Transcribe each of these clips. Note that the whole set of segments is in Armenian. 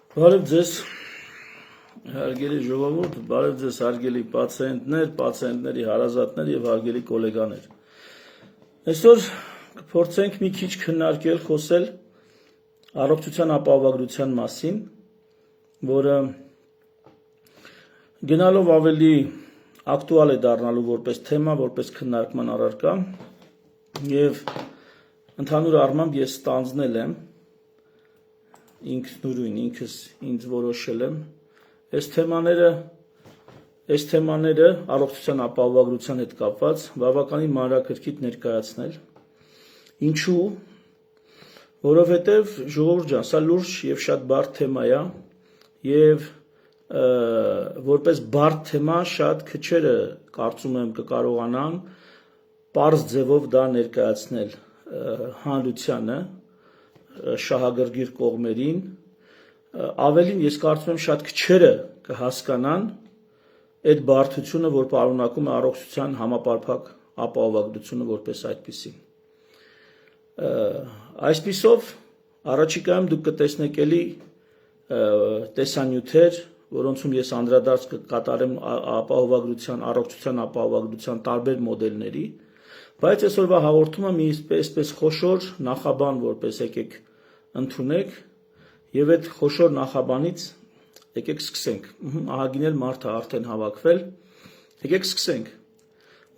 Բարև ձեզ, հարգելի ժողովուրդ, բարև ձեզ հարգելի պացիենտներ, պացիենտների հարազատներ եւ հարգելի գոլեգաներ։ Այսօր կփորձենք մի քիչ քննարկել, խոսել առողջության ապահովագրության մասին, որը գնալով ավելի ակտուալ է դառնալու որպես թեմա, որպես քննարկման առարկա եւ ընդհանուր առմամբ ես ստանձնել եմ ինքնուրույն ինքս ինձ որոշել եմ այս թեմաները առողջության ապահովագրության հետ կապված բավականին մանրակրկիտ ներկայացնել։ Ինչու՞, որովհետև ժողովուրդ ջան, սա լուրջ եւ շատ բարդ թեմա է եւ որպես բարդ թեմա շատ քչերը կարծում եմ կկարողանան պարզ ձևով դա ներկայացնել հանրությանը, շահագրգիռ կողմերին, ավելին ես կարծում եմ շատ քչերը կհասկանան այդ բարդությունը, որ պարունակում է առողջության համապարփակ ապահովագրությունը որպես այդպիսին։ Այսպիսով առաջիկայում դուք կտեսնեք էլի տեսանյութեր, որոնցում ես անդրադարձ կկատարեմ ապահովագրության, առողջության ապահովագրության տարբեր մոդելների, բայց այսօրվա հաղորդումը մի այսպես խոշոր նախաբան որպես եկեք ընդունեք եւ այդ խոշոր նախաբանից եկեք սկսենք։ Ահագին էլ մարդը արդեն հավաքվել։ Եկեք սկսենք։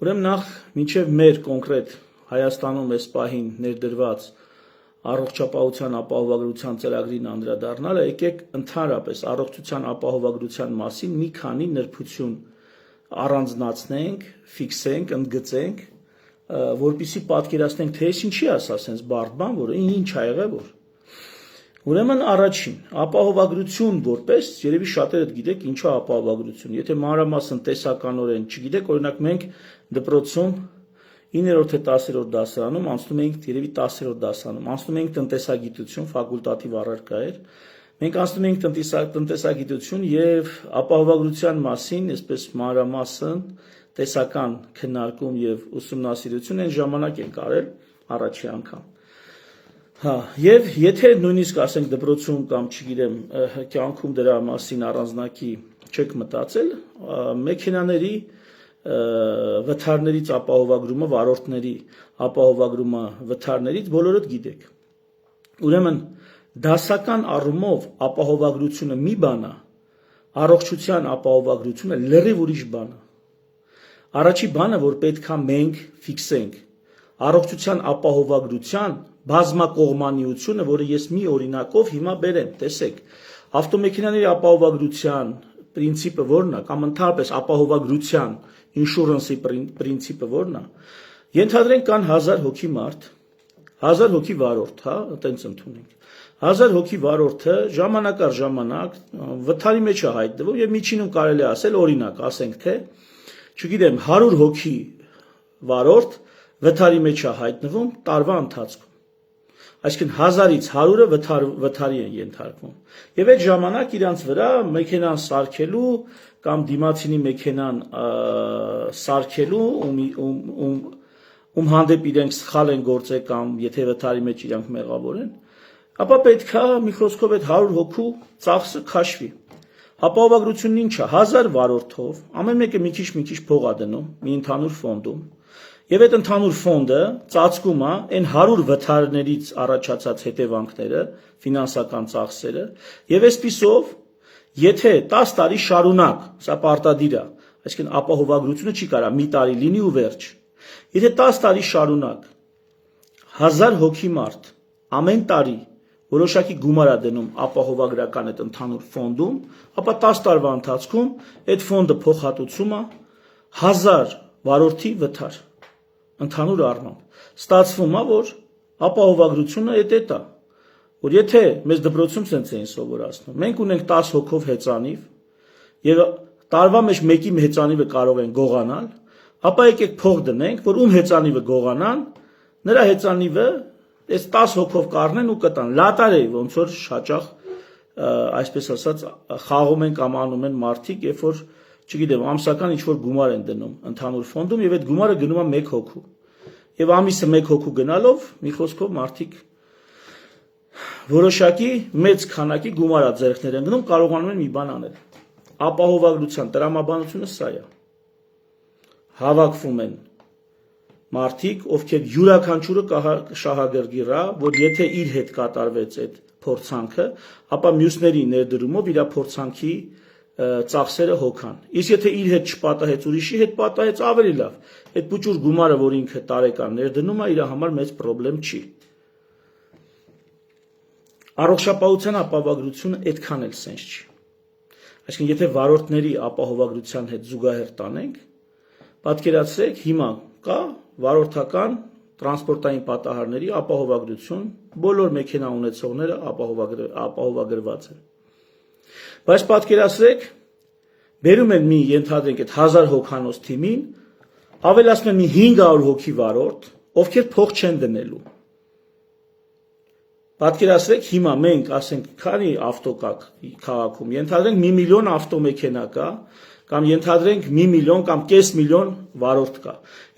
Ուրեմն նախ մինչեւ մեր կոնկրետ Հայաստանում այս պահին ներդրված առողջապահության ապահովագրության ծրագրին անդրադառնալը, եկեք ընդհանրապես առողջության ապահովագրության մասին մի քանի նրբություն առանձնացնենք, ֆիքսենք, ընդգծենք, որպեսզի պատկերացնենք, թե այս ինչի է ասենց բարդ բան, որը ինչ ա եղել որ։ Ուրեմն առաջին, ապահովագրություն որպես, երևի շատերդ գիտեք ինչ է ապահովագրություն։ Եթե մանրամասն տեսականորեն չգիտեք, օրինակ մենք դպրոցում 9-րդ թե 10-րդ դասարանում անցնում էինք, երևի 10-րդ դասարանում, անցնում էինք տնտեսագիտություն, ֆակուլտատիվ առարկա էր։ Մենք անցնում էինք տնտեսագիտություն եւ ապահովագրության մասին, այսպես մանրամասն տեսական քննարկում եւ ուսումնասիրություն այն ժամանակ ենք արել առաջի անգամ։ Հա, եւ եթե նույնիսկ ասենք դպրոցում կամ չգիտեմ, կյանքում դրա մասին առանձնակի չեք մտածել, մեքենաների վթարներից ապահովագրումը, վարորդների ապահովագրումը վթարներից բոլորդ գիտեք։ Ուրեմն դասական առումով ապահովագրությունը մի բան է, առողջության ապահովագրությունը լրիվ ուրիշ բան է։ Առաջի բանը, որ պետք է մենք ֆիքսենք, առողջության ապահովագրության բազմակողմանիությունը, որը ես մի օրինակով հիմա բերեմ, տեսեք, ավտոմեքենաների ապահովագրության պրինցիպը որն է, կամ ընդհանրապես ապահովագրության ինշուրենսի պրինցիպը որն է, ենթադրենք կան 1000 հոգի մարդ, 1000 հոգի վարորդ, հա, այտենց ընդունենք։ 1000 հոգի վարորդը ժամանակ առ ժամանակ վթարի մեջ է հայտնվում եւ միջինում կարելի է ասել օրինակ, ասենք թե, չգիտեմ, 100 հոգի վարորդ վթարի մեջ է հայտնվում տարվա ընթացքում։ Այսինքն 1000-ից 100-ը վթարի են ենթարկվում։ Եվ այդ ժամանակ իրանց վրա մեքենան սարքելու կամ դիմացինի մեքենան սարքելու ում հանդեպ իրենք սխալ են գործել կամ եթե վթարի մեջ իրանք մեղավոր են, ապա պետք է մի խոսքով այդ 100 հոգու ծախսը քաշվի։ Ապահովագրությունն ինչ է, 1000 վարորդով ամեն մեկը մի քիչ փող է դնում մի ընդհանուր ֆոնդում։ Եվ այդ ընդհանուր ֆոնդը ծածկում է այն 100 վթարներից առաջացած հետևանքները, ֆինանսական ծախսերը, եւ այսպիսով, եթե 10 տարի շարունակ, սա պարտադիր է, այսինքն ապահովագրությունը չի կարա մի տարի լինի ու վերջ։ Եթե 10 տարի շարունակ 1000 հոգի մարդ ամեն տարի որոշակի գումար է դնում ապահովագրական այդ ընդհանուր ֆոնդում, ապա 10 տարվա ընթացքում այդ ֆոնդը փոխհատուցում է 1000 վարորդի վթար ընդհանուր առմամբ։ Ստացվում է, որ ապահովագրությունը այդ է, որ եթե մեզ դպրոցում սենց էին սովորացնում, մենք ունենք 10 հոգով հեծանիվ եւ տարվա մեջ մեկի հեծանիվը կարող են գողանալ, ապա եկեք փող դնենք, որ ում հեծանիվը գողանան, նրա հեծանիվը այս 10 հոգով կառնեն ու կտան։ Լատարեի ոնց որ շաճախ այսպես ասած խաղում են կամ անում են մարդիկ, երբ որ չգիտեմ, ամսական ինչ որ գումար են դնում ընդհանուր ֆոնդում եւ այդ գումարը գնում է 1 հոգու։ Եվ ամիսը 1 հոգու գնալով մի խոսքով մարդիկ որոշակի մեծ քանակի գումար է ձեռքներ են գնում, կարողանում են մի բան անել։ Ապահովագրության տրամաբանությունը սա է։ Հավաքվում են մարդիկ, ովքեր յուրաքանչյուրը շահագրգիռ է, որ եթե իր հետ կատարվեց այդ փորձանքը, ապա մյուսների ներդրումով իր փորձանքի ծախսերը հոգան։ Իսկ եթե իր հետ չպատահեց, ուրիշի հետ պատահեց, ավելի լավ։ Այդ փոքր գումարը, որ ինքը տարեկան ներդնում է, իր համար մեծ խնդրեմ չի։ Առողջապահության ապահովագրությունը այդքան էլ սենց չի։ Այսինքն, եթե վարորդների ապահովագրության հետ զուգահեռ տանենք, պատկերացրեք, հիմա կա վարորդական տրանսպորտային պատահարների ապահովագրություն, բոլոր մեքենա ունեցողները ապահովագրված են։ Բայց պատկերացրեք, բերում են մի ենթադրենք այդ 1000 հոգանոց թիմին, ավելացնում են մի 500 հոգի վարորդ, ովքեր փող չեն դնելու։ Պատկերացրեք, հիմա մենք ասենք, քանի ավտո կա քաղաքում, ենթադրենք 1 միլիոն ավտոմեքենա կա, կամ ենթադրենք 1 միլիոն կամ կես միլիոն վարորդ կա։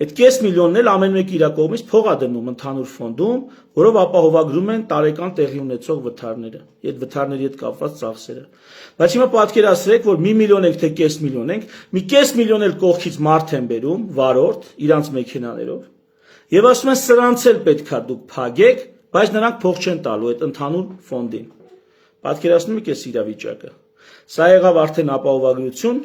Այդ կես միլիոնն էլ ամեն մեկը իր կողմից փող է դնում ընդհանուր ֆոնդում, որով ապահովագրում են տարեկան տեղի ունեցող վթարները, այդ վթարների հետ կապված ծախսերը։ Բայց հիմա պատկերացրեք, որ 1 միլիոն ենք թե կես միլիոն ենք, մի կես միլիոն էլ կողքից մարդ են բերում, վարորդ, իրանց մեքենաներով, եւ ասում են սրանց էլ պետքա դուք փագեք, բայց նրանք փող չեն տալու այդ ընդհանուր ֆոնդին։ Պատկերացնում եք այս իրավիճակը։ Սա եղավ արդեն ապահովագրություն,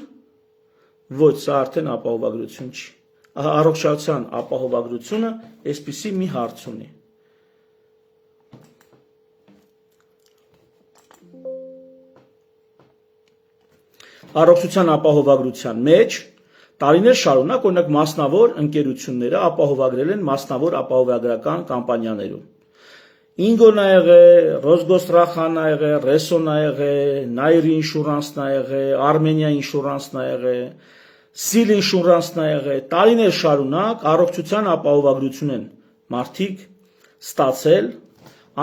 ոչ, սա արդեն ապահովագրություն չի։ Ահա առողջության ապահովագրությունը այսպիսի մի հարց ունի։ Առողջության ապահովագրության մեջ տարիներ շարունակ օրինակ մասնավոր ընկերությունները ապահովագրել են մասնավոր ապահովագրական կամպանիաներում։ Ինգոն ա եղել, Ռոսգոստրախան ա եղել, Ռեսոն ա եղել, Նայր ինշուրանսն ա եղել, Արմենիա ինշուրանսն ա եղել, Սիլ ինշուրանսն ա եղել, տարիներ շարունակ առողջության ապահովագրություն են մարդիկ ստացել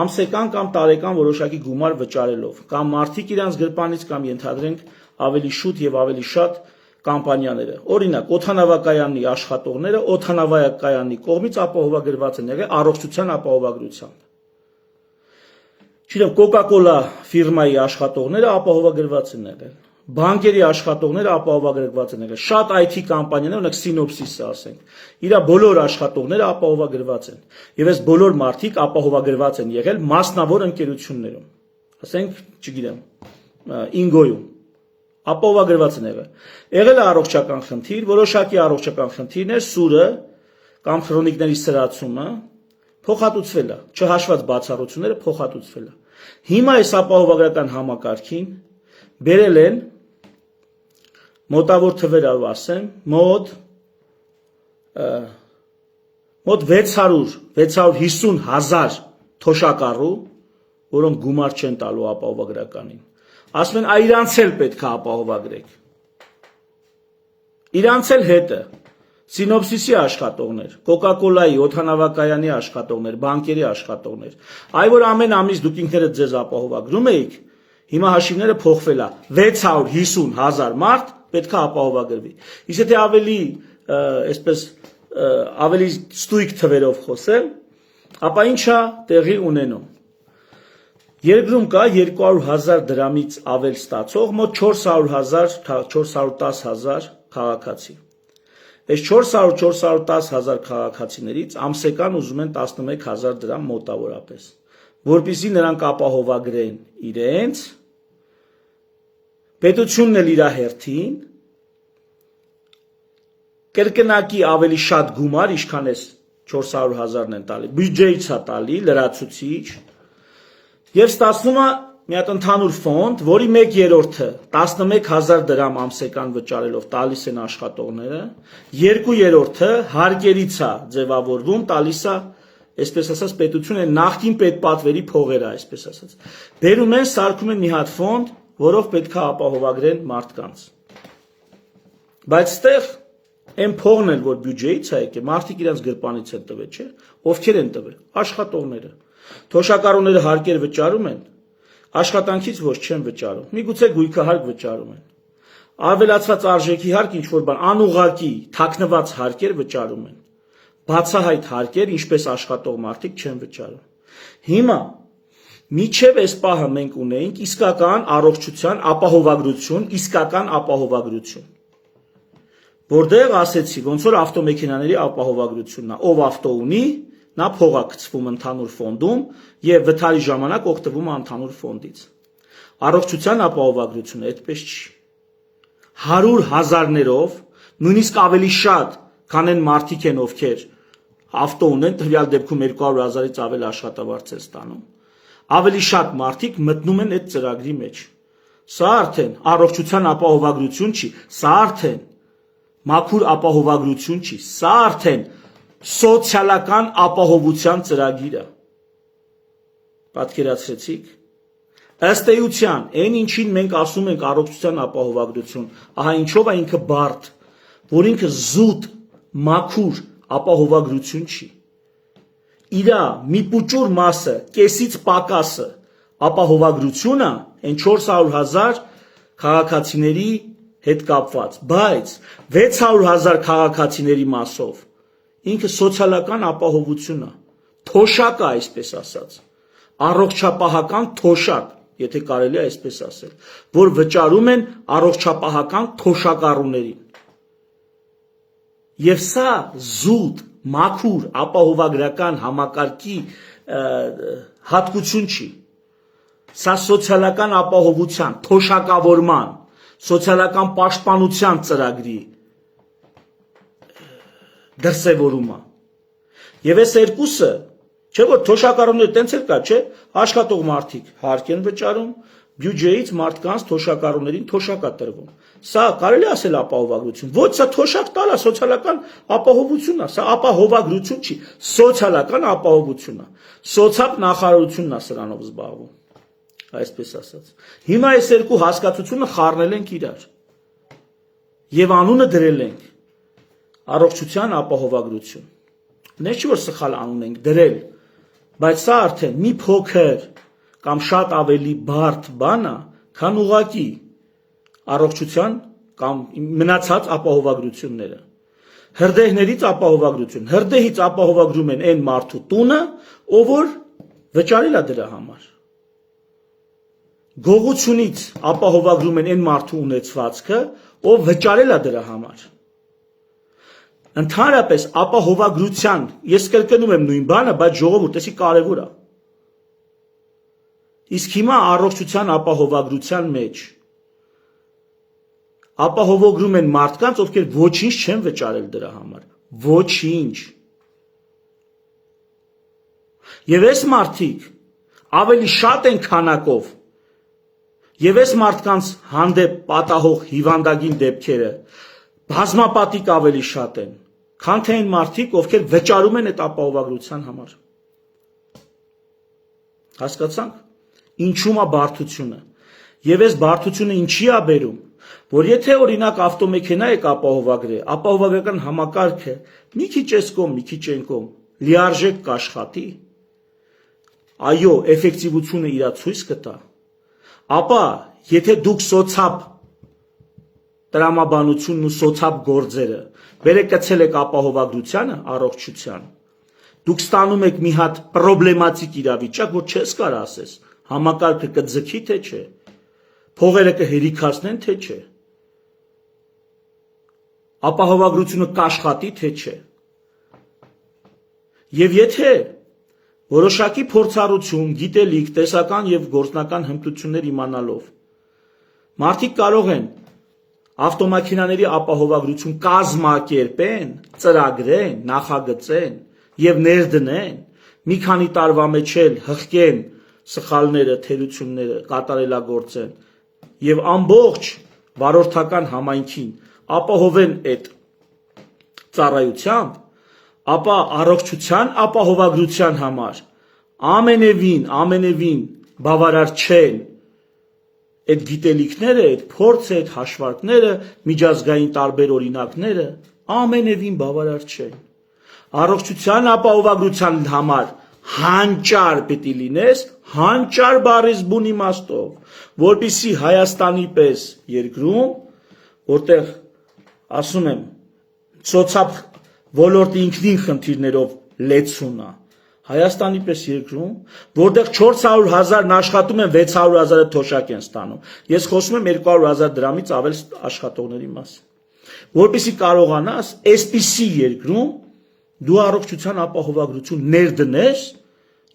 ամսեկան կամ տարեկան որոշակի գումար վճարելով, կամ մարդիկ իրանց գրպանից կամ ենթադրենք ավելի շուտ եւ ավելի շատ կամպանիաները։ Օրինակ, օդանավակայանի աշխատողները օդանավակայանի կողմից ապահովագրված են եղել առողջության ապահովագրությամբ։ Չգիտեմ, Coca-Cola ֆիրմայի աշխատողները ապահովագրված են եղել։ Բանկերի աշխատողները ապահովագրված են եղել։ Շատ IT կամպանիաներ, օրինակ Synopsys-ը ասենք, իր բոլոր աշխատողները ապահովագրված են։ Եվ այս բոլոր մարդիկ ապահովագրված են եղել մասնավոր ընկերություններում։ Ասենք, չգիտեմ, Ingo-ում ապահովագրված են եղել։ Եղել է առողջական խնդիր, որոշակի առողջական խնդիրներ, սուրը կամ քրոնիկների սրացումը փոխհատուցվել է, չհաշված բացառությունները փոխհատուցվել է։ Հիմա այս ապահովագրական համակարգին բերել են մոտավոր թվերով ասեմ, մոտ 650 հազար թոշակառու, որոնք գումար չեն տալու ապահովագրականին։ Ասում են, իրանց էլ պետք է ապահովագրեք։ Իրանց էլ հետը Synopsys-ի աշխատողներ, Coca-Cola-ի օդանավակայանի աշխատողներ, բանկերի աշխատողներ։ Այ որ ամեն ամիս դուք ինքներդ ձեզ ապահովագրում եք, հիմա հաշիվները փոխվել է 650 հազար մարդ պետք է ապահովագրվի։ Իսկ եթե այսպես ավելի ստույգ թվերով խոսեմ, ապա ինչա տեղի ունենում։ Երկրում կա 200,000 դրամից ավել ստացող մոտ 410 հազար քաղաքացի։ Այս 410 հազար քաղաքացիներից ամսեկան ուզում են 11,000 դրամ մոտավորապես, որպեսզի նրանք ապահովագրեն իրենց, պետությունն էլ իր հերթին, կրկնակի ավելի շատ գումար, ինչքան էս 400 հազարն են տալի, բյուջեից է տալի, լրացուցիչ, եւ ստացվում է մի հատ ընդհանուր ֆոնդ, որի 1/3-ը 11,000 դրամ ամսեկան վճարելով տալիս են աշխատողները, 2/3-ը հարկերից է ձևավորվում, տալիս է, այսպես ասած, պետությունը նախկին պետպատվերի փողերը, այսպես ասած։ Բերում են, սարքում են մի հատ ֆոնդ, որով պետք է ապահովագրեն մարդկանց։ Բայց ստեղ այն փողն էլ, որ բյուջեից է եկել, մարդիկ իրենց գրպանից են տվել, չէ՞։ Ովքեր են տվել։ Աշխատողները։ Թոշակառուները հարկեր վճարում են, աշխատանքից ոչ չեն վճարում։ Միգուցե գույքահարկ վճարում են։ Ավելացված արժեքի հարկ ինչ որ բան, անուղղակի թաքնված հարկեր վճարում են։ Բացահայտ հարկեր, ինչպես աշխատող մարդիկ չեն վճարում։ Հիմա Միջև այս պահը մենք ունեինք իսկական առողջության ապահովագրություն, որտեղ ասեցի, ոնց որ ավտոմեքենաների ապահովագրությունն է, ով ավտո ունի, նա փող է գցվում ընդհանուր ֆոնդում եւ վթարի ժամանակ օգտվում է ընդհանուր ֆոնդից։ Առողջության ապահովագրությունը այդպես չի։ 100,000-ներով, նույնիսկ ավելի շատ, քան այն մարդիկ են, ովքեր ավտո ունեն, տվյալ դեպքում 200,000-ից ավել աշխատավարձ է ստանում։ Ավելի շատ մարդիկ մտնում են այդ ծրագրի մեջ։ Սա արդեն առողջության ապահովագրություն չի, սա արդեն մաքուր ապահովագրություն չի, սա արդեն սոցիալական ապահովության ծրագիր է։ Պատկերացրեցիք։ Ըստ էության, այն ինչին մենք ասում ենք առողջության ապահովագրություն, ահա ինչով է ինքը բարդ, որ ինքը զուտ, մաքուր ապահովագրություն չի։ Իրա մի պուճուր մասը, կեսից պակասը ապահովագրությունը այն 400,000 քաղաքացիների հետ կապված, բայց 600,000 քաղաքացիների մասով ինքը սոցիալական ապահովություն է, թոշակ է, այսպես ասած, առողջապահական թոշակ, եթե կարելի է այսպես ասել, որ վճարում են առողջապահական թոշակառուներին։ Եվ սա զուտ, մաքուր ապահովագրական համակարգի հատկություն չի։ Սա սոցիալական ապահովության, թոշակավորման, սոցիալական պաշտպանության ծրագրի դրսևորում է։ Եվ այս երկուսը, չէ՞ որ թոշակառուները տենց էլ կա, չէ՞, աշխատող մարդիկ հարկ են վճարում, բյուջեից մարդկանց թոշակառուներին թոշակ է տրվում։ Սա կարելի ասել ապահովագրություն։ Ոչ, սա թոշակ տալը սոցիալական ապահովություն է, սա ապահովագրություն չի, սոցիալական ապահովություն է։ Սոցիալ նախարարությունն է սրանով զբաղվում, այսպես ասած։ Հիմա այս երկու հասկացությունը խառնել ենք իրար։ Եվ անունը դրել ենք առողջության ապահովագրություն։ Նե չի որ սխալ անուն ենք դրել, բայց սա արդեն մի փոքր կամ շատ ավելի բարդ բան է, քան ուղղակի առողջության կամ մնացած ապահովագրությունները։ Հրդեհներից ապահովագրություն, հրդեհից ապահովագրում են այն մարդու տունը, ով որ վճարել է դրա համար։ Գողությունից ապահովագրում են այն մարդու ունեցվածքը, ով վճարել է դրա համար։ Ընդհանրապես ապահովագրության, ես կրկնում եմ նույն բանը, բայց ժողովուրդ, էսի կարևոր է։ Իսկ հիմա առողջության ապահովագրության մեջ ապահովագրում են մարդկանց, ովքեր ոչինչ չեն վճարել դրա համար, ոչինչ։ Եվ այս մարդիկ ավելի շատ են քանակով, եւ այս մարդկանց հանդեպ պատահող հիվանդագին դեպքերը բազմապատիկ ավելի շատ են, քան թե այն մարդիկ, ովքեր վճարում են այդ ապահովագրության համար։ Հասկացանք։ Ինչու՞մ է բարդությունը։ Եվ այս բարդությունը ինչի է բերում, որ եթե օրինակ ավտոմեքենա եք ապահովագրել, ապահովագրական համակարգը մի քիչ էս կողմ, մի քիչ այն կողմ, լիարժեք կաշխատի, այո, էֆեկտիվությունը իրա ցույց կտա, ապա եթե դուք սոցիալ տրամաբանությունն ու սոցիալ գործերը վերեկցել եք ապահովագրությանը, առողջության, դուք ստանում եք մի հատ պրոբլեմատիկ իրավիճակ, որ չես կարող ասես, համակարգը կձգի թե չէ, փողերը կհերիքացնեն թե չէ, ապահովագրությունը կաշխատի թե չէ։ Եվ եթե որոշակի փորձառություն, գիտելիք, տեսական եւ գործնական հմտություններ իմանալով մարդիկ կարող են ավտոմեքենաների ապահովագրություն կազմակերպեն, ծրագրեն, նախագծեն եւ ներդնեն, մի քանի տարվա մեջ էլ հղկեն սխալները, թերությունները, կատարելագործեն եւ ամբողջ վարորդական համայնքին ապահովեն այդ ծառայությամբ, ապա առողջության ապահովագրության համար ամենևին բավարար չեն այդ գիտելիքները, այդ փորձը, այդ հաշվարկները, միջազգային տարբեր օրինակները ամենևին բավարար չեն։ Առողջության ապահովագրության համար հանճար պիտի լինես, հանճար բառից բուն իմաստով, որպեսզի Հայաստանի պես երկրում, որտեղ ասում եմ, սոցիալ ոլորտի ինքնին խնդիրներով լեցուն է, Հայաստանի պես երկրում, որտեղ 400,000-ն աշխատում են, 600,000-ը թոշակ են ստանում։ Ես խոսում եմ 200,000 դրամից ավել աշխատողների մասին։ Որպեսզի կարողանաս այսպիսի երկրում դու առողջության ապահովագրություն ներդնես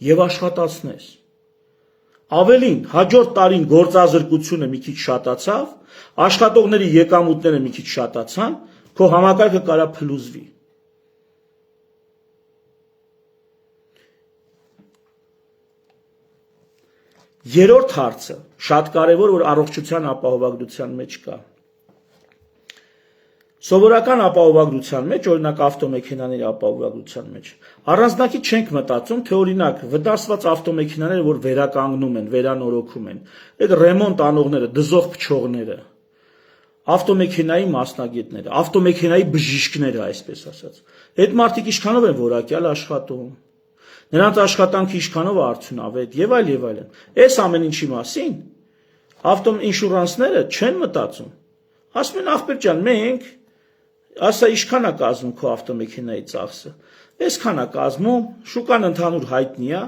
եւ աշխատացնես։ Ավելին, հաջորդ տարին գործազրկությունը մի քիչ շատացավ, աշխատողների եկամուտները մի քիչ շատացան, քո համակարգը կարա փլուզվի։ Երրորդ հարցը, շատ կարևոր, որ առողջության ապահովագրության մեջ կա։ Սովորական ապահովագրության մեջ, օրինակ ավտոմեքենաների ապահովագրության մեջ, առանձնակի չենք մտածում, թե օրինակ վտարսված ավտոմեքենաները, որ վերականգնում են, վերանորոգում են, այդ ռեմոնտ անողները, դզող փչողները, ավտոմեքենայի մասնագետները, ավտոմեքենայի բժիշկները, այսպես ասած, այդ մարդիկ ինչքանով են որակյալ աշխատում, նրանց աշխատանքը ինչքանով արդյունավետ եւ այլն։ Այս ամեն ինչի մասին ավտոինշուրանսները չեն մտածում։ Ասում են ախպեր ջան, մենք ասա ինչքան է կազմում քո ավտոմեքենայի ծախսը։ Այսքան է կազմում, շուկան ընդհանուր հայտնի է,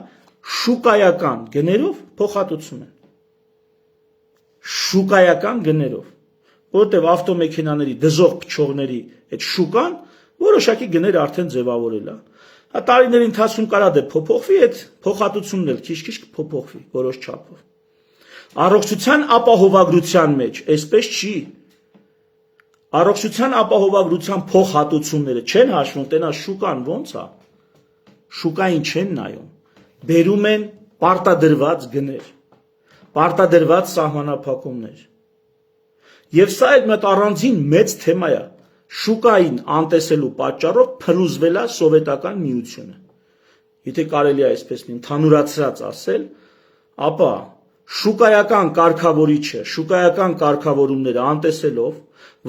շուկայական գներով փոխհատուցում են։ Շուկայական գներով, որտեղ ավտոմեքենաների դզող փչողների այդ շուկան որոշակի գներ արդեն ձևավորել է։ Տարիների ընթացքում կարա դե փոփոխվի, այդ փոխհատուցումն էլ քիչ-քիչ կփոփոխվի որոշ չափով։ Առողջության ապահովագրության մեջ այսպես չի։ Առողջության ապահովագրության փոխհատուցումները չեն հաշվում, տենա շուկան ոնց է։ Շուկային չեն նայում։ Բերում են պարտադրված գներ, պարտադրված սահմանափակումներ։ Եվ սա էլ մեծ առանձին մեծ թեմա է։ Շուկային անտեսելու պատճառով փլուզվել է սովետական միությունը։ Եթե կարելի է այսպես ընդհանուրացրած ասել, ապա շուկայական կարգավորիչը, շուկայական կարգավորումները անտեսելով,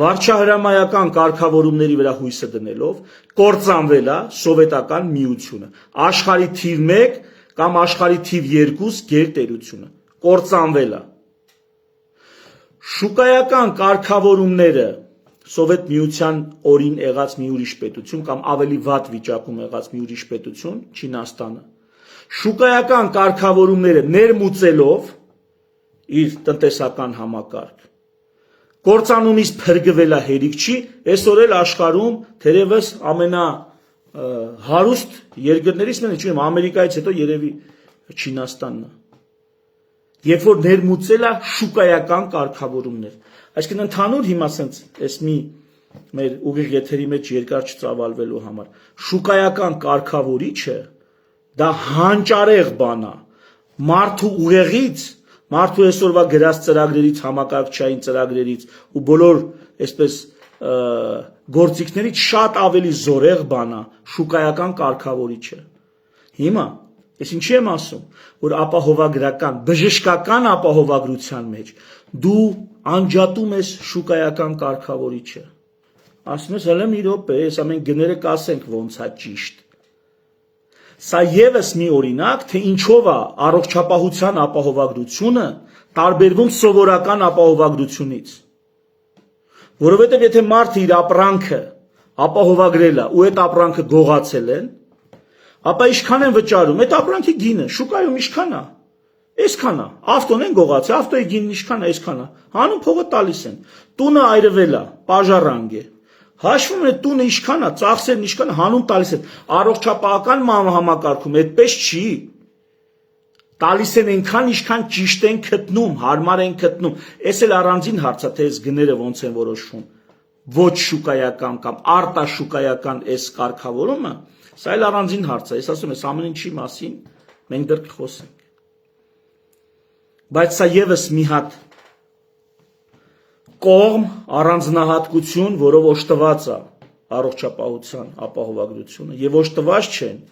վարչահրամայական կարգավորումների վրա հույսը դնելով, կործանվել է սովետական միությունը, աշխարհի թիվ 1 կամ աշխարհի թիվ 2 գերտերությունը, կործանվել է։ Շուկայական կարգավորումները Սովետ միության օրին եղած մի ուրիշ պետություն կամ ավելի վատ վիճակում եղած մի ուրիշ պետություն, Չինաստանը, շուկայական կարգավորումները ներմուծելով իր տնտեսական համակարգ, կործանումից փրկվել է հերիք չի, այսօր էլ աշխարհում թերևս ամենահարուստ երկրներից մեկն է, չունեմ, Ամերիկայից հետո երևի Չինաստանն է։ Երբ որ ներմուծել է շուկայական կարգավորումներ, այսինքն ընդհանուր հիմա ասենց այս մի մեր ուղիղ եթերի մեջ երկար չծավալվելու համար շուկայական կարգավորիչը դա հանճարեղ բան է մարդու ուղեղից, մարդու այսօրվա գրած ծրագրերից, համակարգչային ծրագրերից ու բոլոր այսպես գործիքներից շատ ավելի զորեղ բան է շուկայական կարգավորիչը։ Հիմա ես ինչի եմ ասում, որ ապահովագրական, բժշկական ապահովագրության մեջ դու անջատում ես շուկայական կարգավորիչը։ Ասում ես հələ մի րոպե, այս ամեն գները կասենք ոնց է ճիշտ։ Սա եւս մի օրինակ, թե ինչով է առողջապահության ապահովագրությունը տարբերվում սովորական ապահովագրությունից։ Որովհետեւ եթե մարդը իր ապրանքը ապահովագրել է ու այդ ապրանքը գողացել են, ապա ինչքան են վճարում, այդ ապրանքի գինը շուկայում ինչքան է։ Այսքան է, ավտոն են գողացել, ավտոյի գինն ինչքան է, այսքան է, հանուն փողը տալիս են, տունը այրվել է, պաժառանգ է, հաշվում է տունը ինչքան է, ծախսերն ինչքան է, հանուն տալիս են, առողջապահական համակարգում այդպես չի, տալիս են այնքան ինչքան ճիշտ են գտնում, հարմար են գտնում, այս էլ առանձին հարց է, թե այս գները ոնց են որոշվում, ոչ շուկայական կամ արտաշուկայական այս կարգավորումը, սա էլ առանձին հարց է, ես ասում եմ, ամեն ինչի մասին մենք դեռ կխոսենք։ Բայց սա եւս մի հատ կողմ առանձնահատկություն, որով օժտված է առողջապահության ապահովագրությունը եւ օժտված չեն,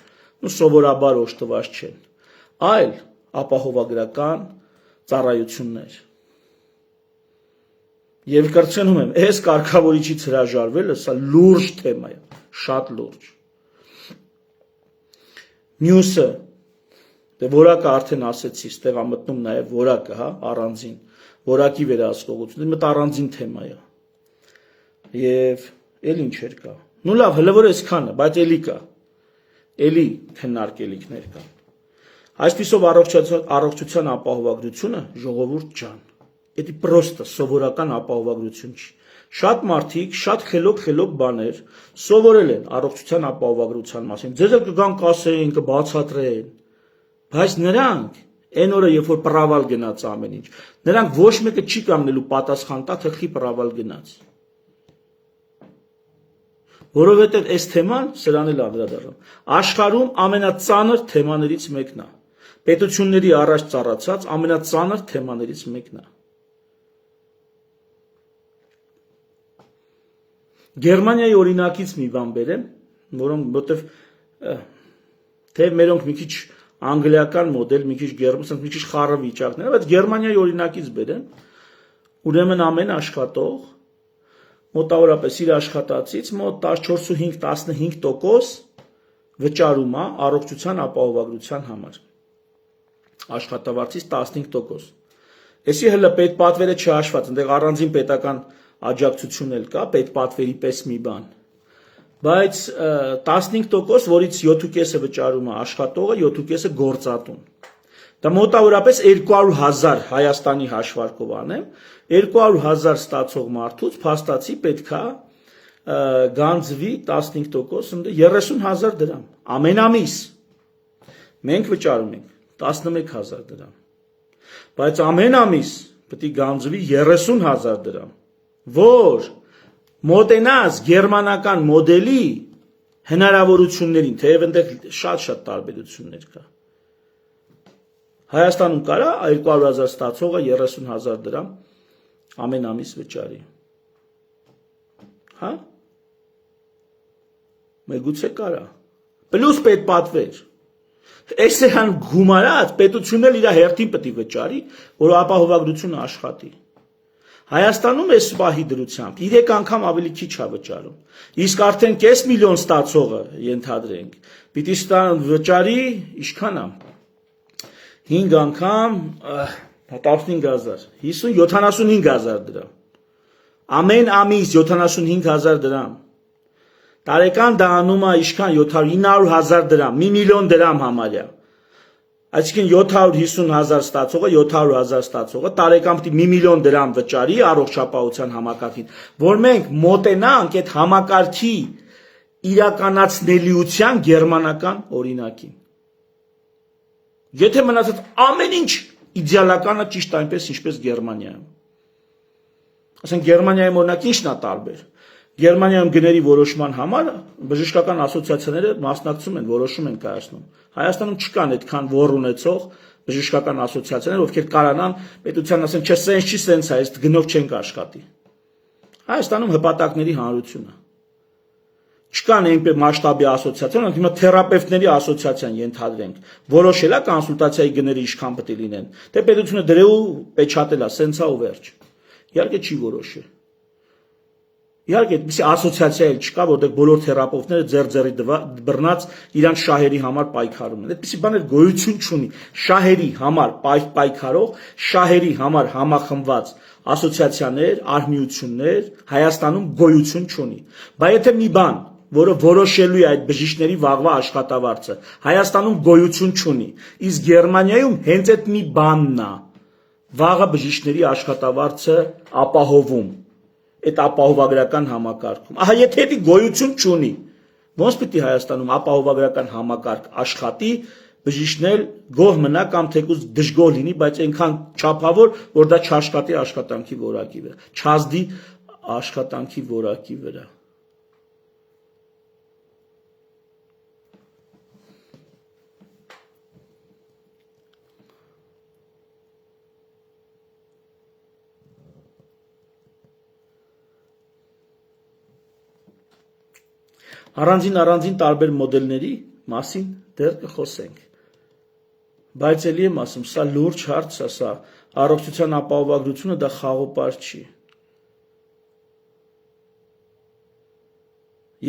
ու սովորաբար օժտված չեն, այլ ապահովագրական ծառայություններ։ Եվ կրկնում եմ, այս կարգավորիչից հրաժարվելը սա լուրջ թեմա է, շատ լուրջ։ Մյուսը դե որակը արդեն ասեցի, ստեղ է մտնում նաև որակը, հա, առանձին, որակի վերահսկողությունը, մտ առանձին թեմա է։ Եվ էլ ինչ էր կա։ Նու լավ, հələ որ այսքանը, բայց էլի կա։ էլի քննարկելիքներ կան։ Այսպիսով առողջության ապահովագրությունը ժողովուրդ ջան, դա պրոստը սովորական ապահովագրություն չի։ Շատ մարդիկ շատ խելոք բաներ սովորել են առողջության ապահովագրության մասին։ Ձեզ էլ կգան կասեն, կբացատրեն, բայց նրանք այն օրը, երբ որ պրավալ գնաց ամեն ինչ, նրանք ոչ մեկը չի կանգնելու պատասխան տա, թե խի պրավալ գնաց։ Որովհետև այս թեման սրան էլ անդրադառնում։ Աշխարհում ամենածանր թեմաներից մեկն է։ Պետությունների առաջ ծառացած ամենածանր թեմաներից մեկն է։ Գերմանիայի օրինակից մի բան բերեմ, որտեվ թե մերոնք մի քիչ անգլիական մոդել, մի քիչ խառը վիճակներ, բայց Գերմանիայի օրինակից բերեմ, ուրեմն ամեն աշխատող մոտավորապես իր աշխատածից մոտ 14.5-15% վճարում է առողջության ապահովագրության համար։ Աշխատավարձից 15%։ Էսի հələ պետպատվերը չհաշված, այնտեղ առանձին պետական աջակցություն էլ կա, պետպատվերի պես մի բան։ Բայց 15%, որից 7.5-ը վճարում է աշխատողը, 7.5-ը գործատուն։ Դա մոտավորապես 200,000 Հայաստանի հաշվարկով անեմ, 200,000 ստացող մարդուց փաստացի պետքա գանձվի 15%, 30,000 դրամ ամեն ամիս։ Մենք վճարում ենք 11,000 դրամ։ Բայց ամեն ամիս պետք է գանձվի 30,000 դրամ, որ մոտենաս գերմանական մոդելի հնարավորություններին, թեև այնտեղ շատ տարբերություններ կա։ Հայաստանում կարա 200,000 ստացողը 30,000 դրամ ամեն ամիս վճարի։ Հա? Մեգուցե կարա։ Պլյուս պետպատվեր։ Այսեղան գումարած պետությունն էլ իր հերթին պետք է վճարի, որ ապահովագրությունը աշխատի։ Հայաստանում այս պահի դրությամբ 3 անգամ ավելի քիչ է վճարում։ Իսկ արդեն կես միլիոն ստացողը ենթադրենք, պիտի վճարի ինչքան է։ 5 անգամ 15,000, 75,000 դրամ։ Ամեն ամիս 75,000 դրամ։ Տարեկան դա անում է ինչքան 900,000 դրամ, 1 միլիոն դրամ համարյա։ Այսինքն 750,000 ստացողը, 700,000 ստացողը տարեկան պետք է 1 միլիոն դրամ վճարի առողջապահության համակարգին, որ մենք մոտենանք այդ համակարգի իրականացնելիության գերմանական օրինակին։ Եթե մնացած ամեն ինչ իդեալականը ճիշտ այնպես ինչպես Գերմանիայում։ Ասենք Գերմանիայում օրինակ ինչն է տարբեր։ Գերմանիայում գների որոշման համար բժշկական ասոցիացիաները մասնակցում են, որոշում են կայացնում։ Հայաստանում չկան այդքան вор ունեցող բժշկական ասոցիացիաներ, ովքեր կարանան պետության ասեն, չէ, սենց չի, սենց է, այս գնով չենք աշխատի։ Հայաստանում հպատակների հանրություն է։ Չկան այնպես մասշտաբի ասոցիացիաներ, հիմա թերապևտների ասոցիացիան ենթադրենք, որոշել է կոնսուլտացիայի գները ինչքան պետք է լինեն։ Դե պետությունը դրeu պեչատել է, սենց է ու վերջ։ Իհարկե չի որոշել։ Իհարկե այդպիսի ասոցիացիա էլ չկա, որտեղ բոլոր թերապևտները ձեռ-ձեռի բռնած իրանց շահերի համար պայքարում են։ Այդպիսի բաներ գոյություն չունի։ Շահերի համար պայքարող, շահերի համար համախմբված ասոցիացիաներ, արհմիություններ Հայաստանում գոյություն չունի։ Բայց եթե մի բան, որը որոշելու է այդ բժիշկների վաղվա աշխատավարձը, Հայաստանում գոյություն չունի, իսկ Գերմանիայում հենց այդ մի բանն է, վաղը բժիշկների աշխատավարձը ապահովում, այդ ապահովագրական համակարգում։ Ահա եթե դա գոյություն չունի, ոնց պիտի Հայաստանում ապահովագրական համակարգ աշխատի, բժիշկներ գոհ մնա կամ թեկուզ դժգոհ լինի, բայց այնքան չափավոր, որ դա չաշխատի աշխատանքի որակի վրա, չազդի աշխատանքի որակի վրա։ Առանձին տարբեր մոդելների մասին դեռ կխոսենք։ Բայց ելի եմ ասում, սա լուրջ հարց է, սա առողջության ապահովագրությունը դա խաղոպար չի։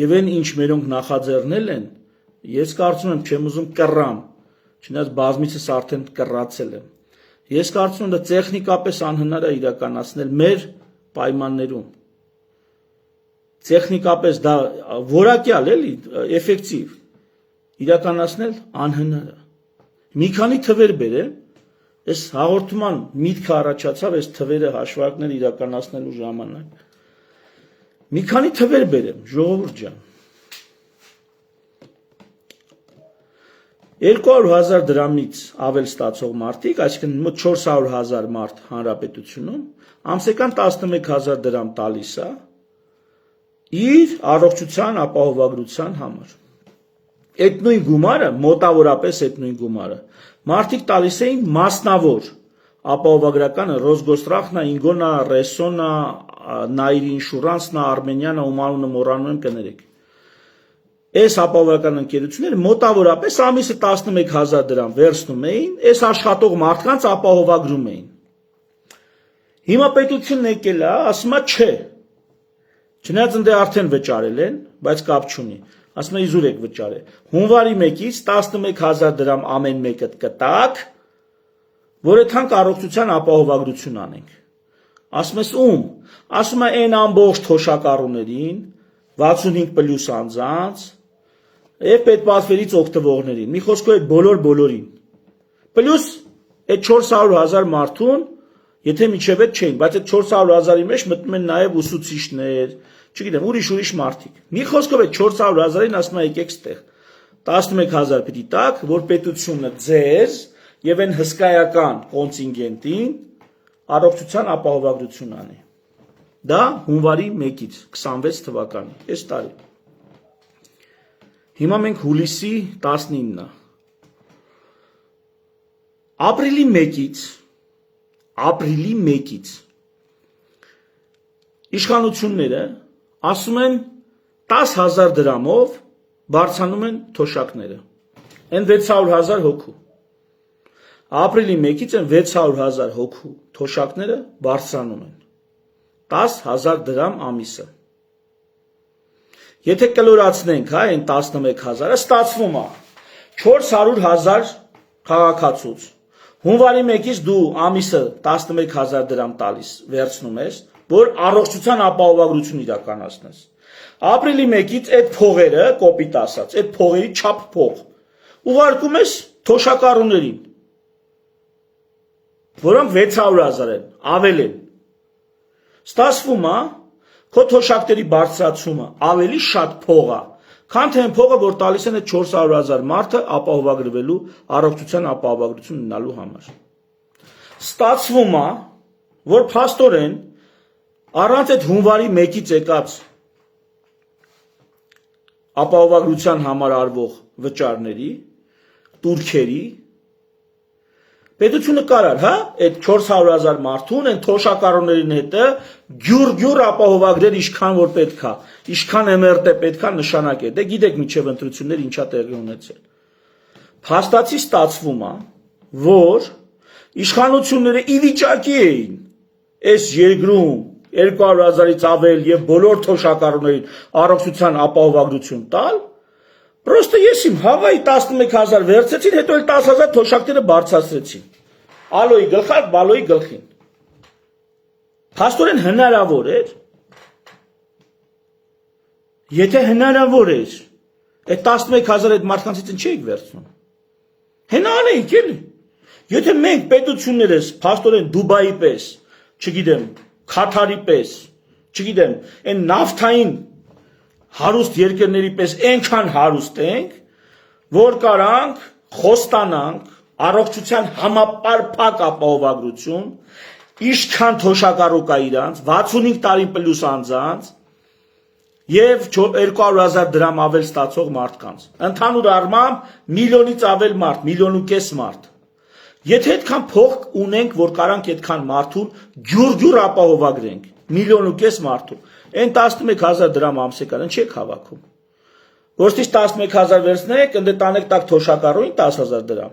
Եվ այն ինչ մերոնք նախաձեռնել են, ես կարծում եմ, չեմ ուզում կռամ, չնայած բազմիցս արդեն կռացել եմ։ Ես կարծում եմ, դա տեխնիկապես անհնար է իրականացնել մեր պայմաններում։ Տեխնիկապես դա որակյալ էլի, էֆեկտիվ։ իրականացնել անհնար է։ Մի քանի թվեր բերեմ, այս հաղորդման միտքը առաջացավ այս թվերը հաշվարկներ իրականացնելու ժամանակ։ Մի քանի թվեր բերեմ, ժողովուրդ ջան։ 200,000 դրամից ավել ստացող մարդիկ, այսինքն մոտ 400,000 մարդ հանրապետությունում, ամսական 11,000 դրամ տալիս է իր առողջության ապահովագրության համար։ Այդ նույն գումարը, մոտավորապես այդ նույն գումարը, մարդիկ տալիս էին մասնավոր ապահովագրականը Ռոսգոստրախնա, Ինգոնա, Ռեսոնա, Նայրի ինշուրանսնա, Արմենիանա, ում անունը մոռանում եմ, կներեք։ Այս ապահովական ընկերությունները մոտավորապես ամիսը 11,000 դրամ վերցնում էին, այս աշխատող մարդկանց ապահովագրում էին։ Հիմա պետությունն եկել է, ասում է չէ։ Չնայած ընդ արդեն վճարել են, բայց կապ չունի։ Ասում է իզուր եք վճարել։ Հունվարի 1-ից 11,000 դրամ ամեն մեկը կտակ, որ այդքան առողջության ապահովագրություն անենք։ Ասում ես ում։ Ասում է այն ամբողջ թոշակառուներին, 65+ անձանց եւ պետպատվերից օգտվողներին։ Մի խոսքով այդ բոլորին։ Պլյուս այդ 400,000 մարդուն, եթե միջև այդ չէին, բայց այդ 400,000-ի մեջ մտնում են նաեւ ուսուցիչներ, չգիտեմ, ուրիշ մարդիկ։ Մի խոսքով այդ 400,000-ին ասում է եկեք ստեղ 11,000 պիտի տակ, որ պետությունը ձեզ եւ այն հսկայական կոնտինգենտին առողջության ապահովագրություն անի։ Դա հունվարի 1-ից 26 թվականի, այս տարի։ Հիմա մենք հուլիսի 19-ն է։ Ապրիլի 1-ից իշխանությունները ասում են 10,000 դրամով բարձրանում են թոշակները։ Այն 600,000 հոգու։ Ապրիլի 1-ից են 600,000 հոգու թոշակները բարձրանում են։ 10,000 դրամ ամիսը։ Եթե կլորացնենք, այն 11,000-ը ստացվում է 400,000 քաղաքացուց։ Հունվարի 1-ից դու ամիսը 11,000 դրամ տալիս վերցնում ես, որ առողջության ապահովագրություն իրականացնես։ Ապրիլի 1-ից այդ փողերը, կոպիտ ասած, այդ փողերի չափ փող ուղարկում ես թոշակառուներին, որոնք 600,000 են, ավել են։ Ստացվում է, քո թոշակների բարձրացումը ավելի շատ փող է, քան թե այն փողը, որ տալիս են այդ 400,000 մարդը ապահովագրվելու առողջության ապահովագրություն ունենալու համար։ Ստացվում է, որ փաստորեն առանց այդ հունվարի 1-ից եկած ապահովագրության համար արվող վճարների, տուրքերի, պետությունը կարար, հա, այդ 400,000 մարդուն, այն թոշակառուներին հետը գյուր ապահովագրեր ինչքան որ պետք է, ինչքան MRT պետք է նշանակել։ Դե գիտեք միջև ընտրություններ ինչա տեղի ունեցել։ Փաստացի ստացվում է, որ իշխանությունները ի վիճակի էին այս երկրում 200,000-ից ավել եւ բոլոր թոշակառուներին առողջության ապահովագրություն տալ, պրոստը ես իմ հավայի 11,000 վերցեցին, հետո էլ 10,000 թոշակները բարձրացրեցին։ Ալոյի գլխար, բալոյի գլխին։ Փաստորեն հնարավոր էր, եթե հնարավոր էր, այդ 11,000 այդ մարդկանցից ինչ էիք վերցնում։ Հենան էիք էլի։ Եթե մենք պետություններս փաստորեն Դուբայի պես, չգիտեմ, Քաթարի պես, չգիտեմ, այն նավթային հարուստ երկրների պես այնքան հարուստ ենք, որ կարանք խոստանանք առողջության համապարփակ ապահովագրություն, ինչքան թոշակառու կա իրանց, 65 տարի պլյուս անձանց եւ 200,000 դրամ ավել ստացող մարդկանց։ Ընդհանուր առմամբ միլիոնից ավել մարդ, 1,5 միլիոն մարդ։ Եթե այդքան փող ունենք, որ կարանք այդքան մարդուն գյուր ապահովագրենք, 1,5 միլիոն մարդու, այն 11,000 դրամ ամսական չեք հավաքում։ Ոստից 11,000 վերցնեք, ընդ տանեք տակ թոշակառուին 10,000 դրամ։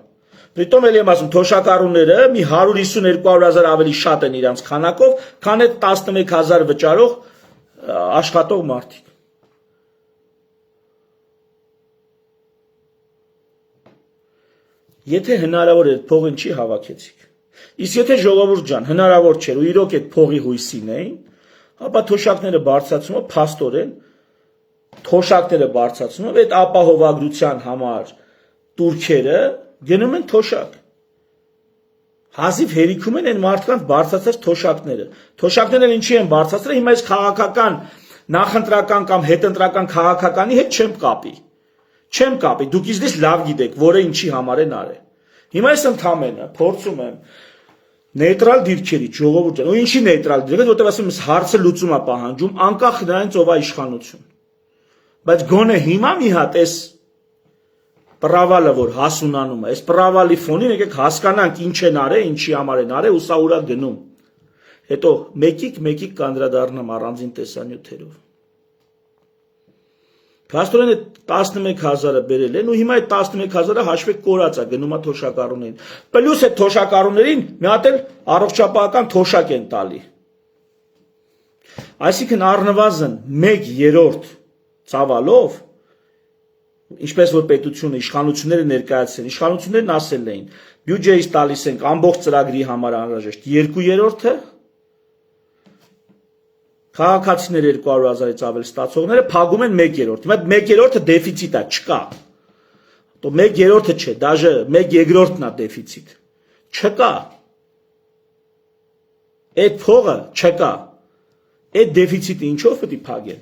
Պրիտոմ էլ եմ ասում, թոշակառուները մի 150-200,000 ավելի շատ են իրանց քանակով, քան այդ 11,000 վճարող աշխատող մարդիկ։ Եթե հնարավոր էր փողին չի հավաքեցիք։ Իսկ եթե ժողովուրդ ջան հնարավոր չէր ու իրոք այդ փողի հույսին էին, ապա թոշակները բարձրացումը փաստորեն թոշակները բարձրացնում, այդ ապահովագրության համար турքերը գնում են թոշակ։ Հազիվ հերիքում են այն մարդկանց բարձրացած թոշակները։ Թոշակները ինչի են բարձրացրել, հիմա այս քաղաքական, նախընտրական կամ հետընտրական քաղաքականի հետ չեմ կապի։ Չեմ կապի, դուք իզնից լավ գիտեք, որը ինչի համար են արել։ Հիմա ես ընդամենը փորձում եմ նեյտրալ դիրքերի ժողովուրդը, ու ինչի նեյտրալ դիրքեր, որտեղ ասում եմ հարցը լուծում է պահանջում, անկախ նրանից ով է իշխանություն։ Բայց գոնե հիմա մի հատ այս պրավալը, որ հասունանում է, այս պրավալի ֆոնին եկեք հասկանանք ինչ են արել, ինչի համար են արել, ու սա ուրա գնում։ Հետո մեկիկ կանդրադառնամ առանձին տեսանյութերով։ Փաստորեն այդ 11,000-ը բերել են, ու հիմա այդ 11,000-ը հաշվեք կորած է գնում է թոշակառուներին։ Պլյուս այդ թոշակառուներին մի հատ էլ առողջապահական թոշակ են տալի։ Այսինքն առնվազն 1/3 ծավալով, ինչպես որ պետությունը իշխանությունները ներկայացրել, իշխանություններն ասել էին, բյուջեից տալիս ենք ամբողջ ծրագրի համար անհրաժեշտ 2/3-ը, քաղաքացիները 200,000-ից ավել ստացողները փակում են 1/3։ Հիմա 1/3-ը դեֆիցիտ է, չկա։ То 1/3-ը չէ, դաժե 1/2-ն է դեֆիցիտ։ Չկա։ Այդ փողը չկա։ Այդ դեֆիցիտը ինչով պետք է փակեն։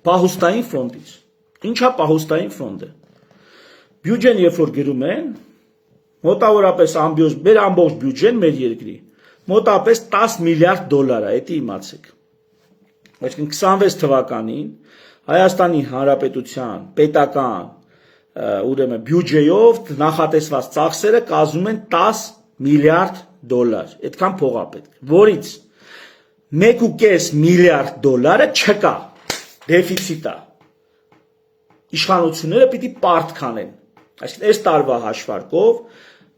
Պահուստային ֆոնդից։ Ինչա պահուստային ֆոնդը։ Բյուջեն երբ որ գրում են, մոտավորապես մեր ամբողջ բյուջեն մեր երկրի մոտավորապես 10 միլիարդ դոլար է, դա իմացեք։ Այսինքն 26 թվականին Հայաստանի Հանրապետության պետական ուրեմն բյուջեով նախատեսված ծախսերը կազմում են 10 միլիարդ դոլար։ Այդքան փող է պետք, որից 1.5 միլիարդ դոլարը չկա, դեֆիցիտ է։ Իշխանությունները պիտի պարտ քանեն։ Այսինքն այս տարվա հաշվարկով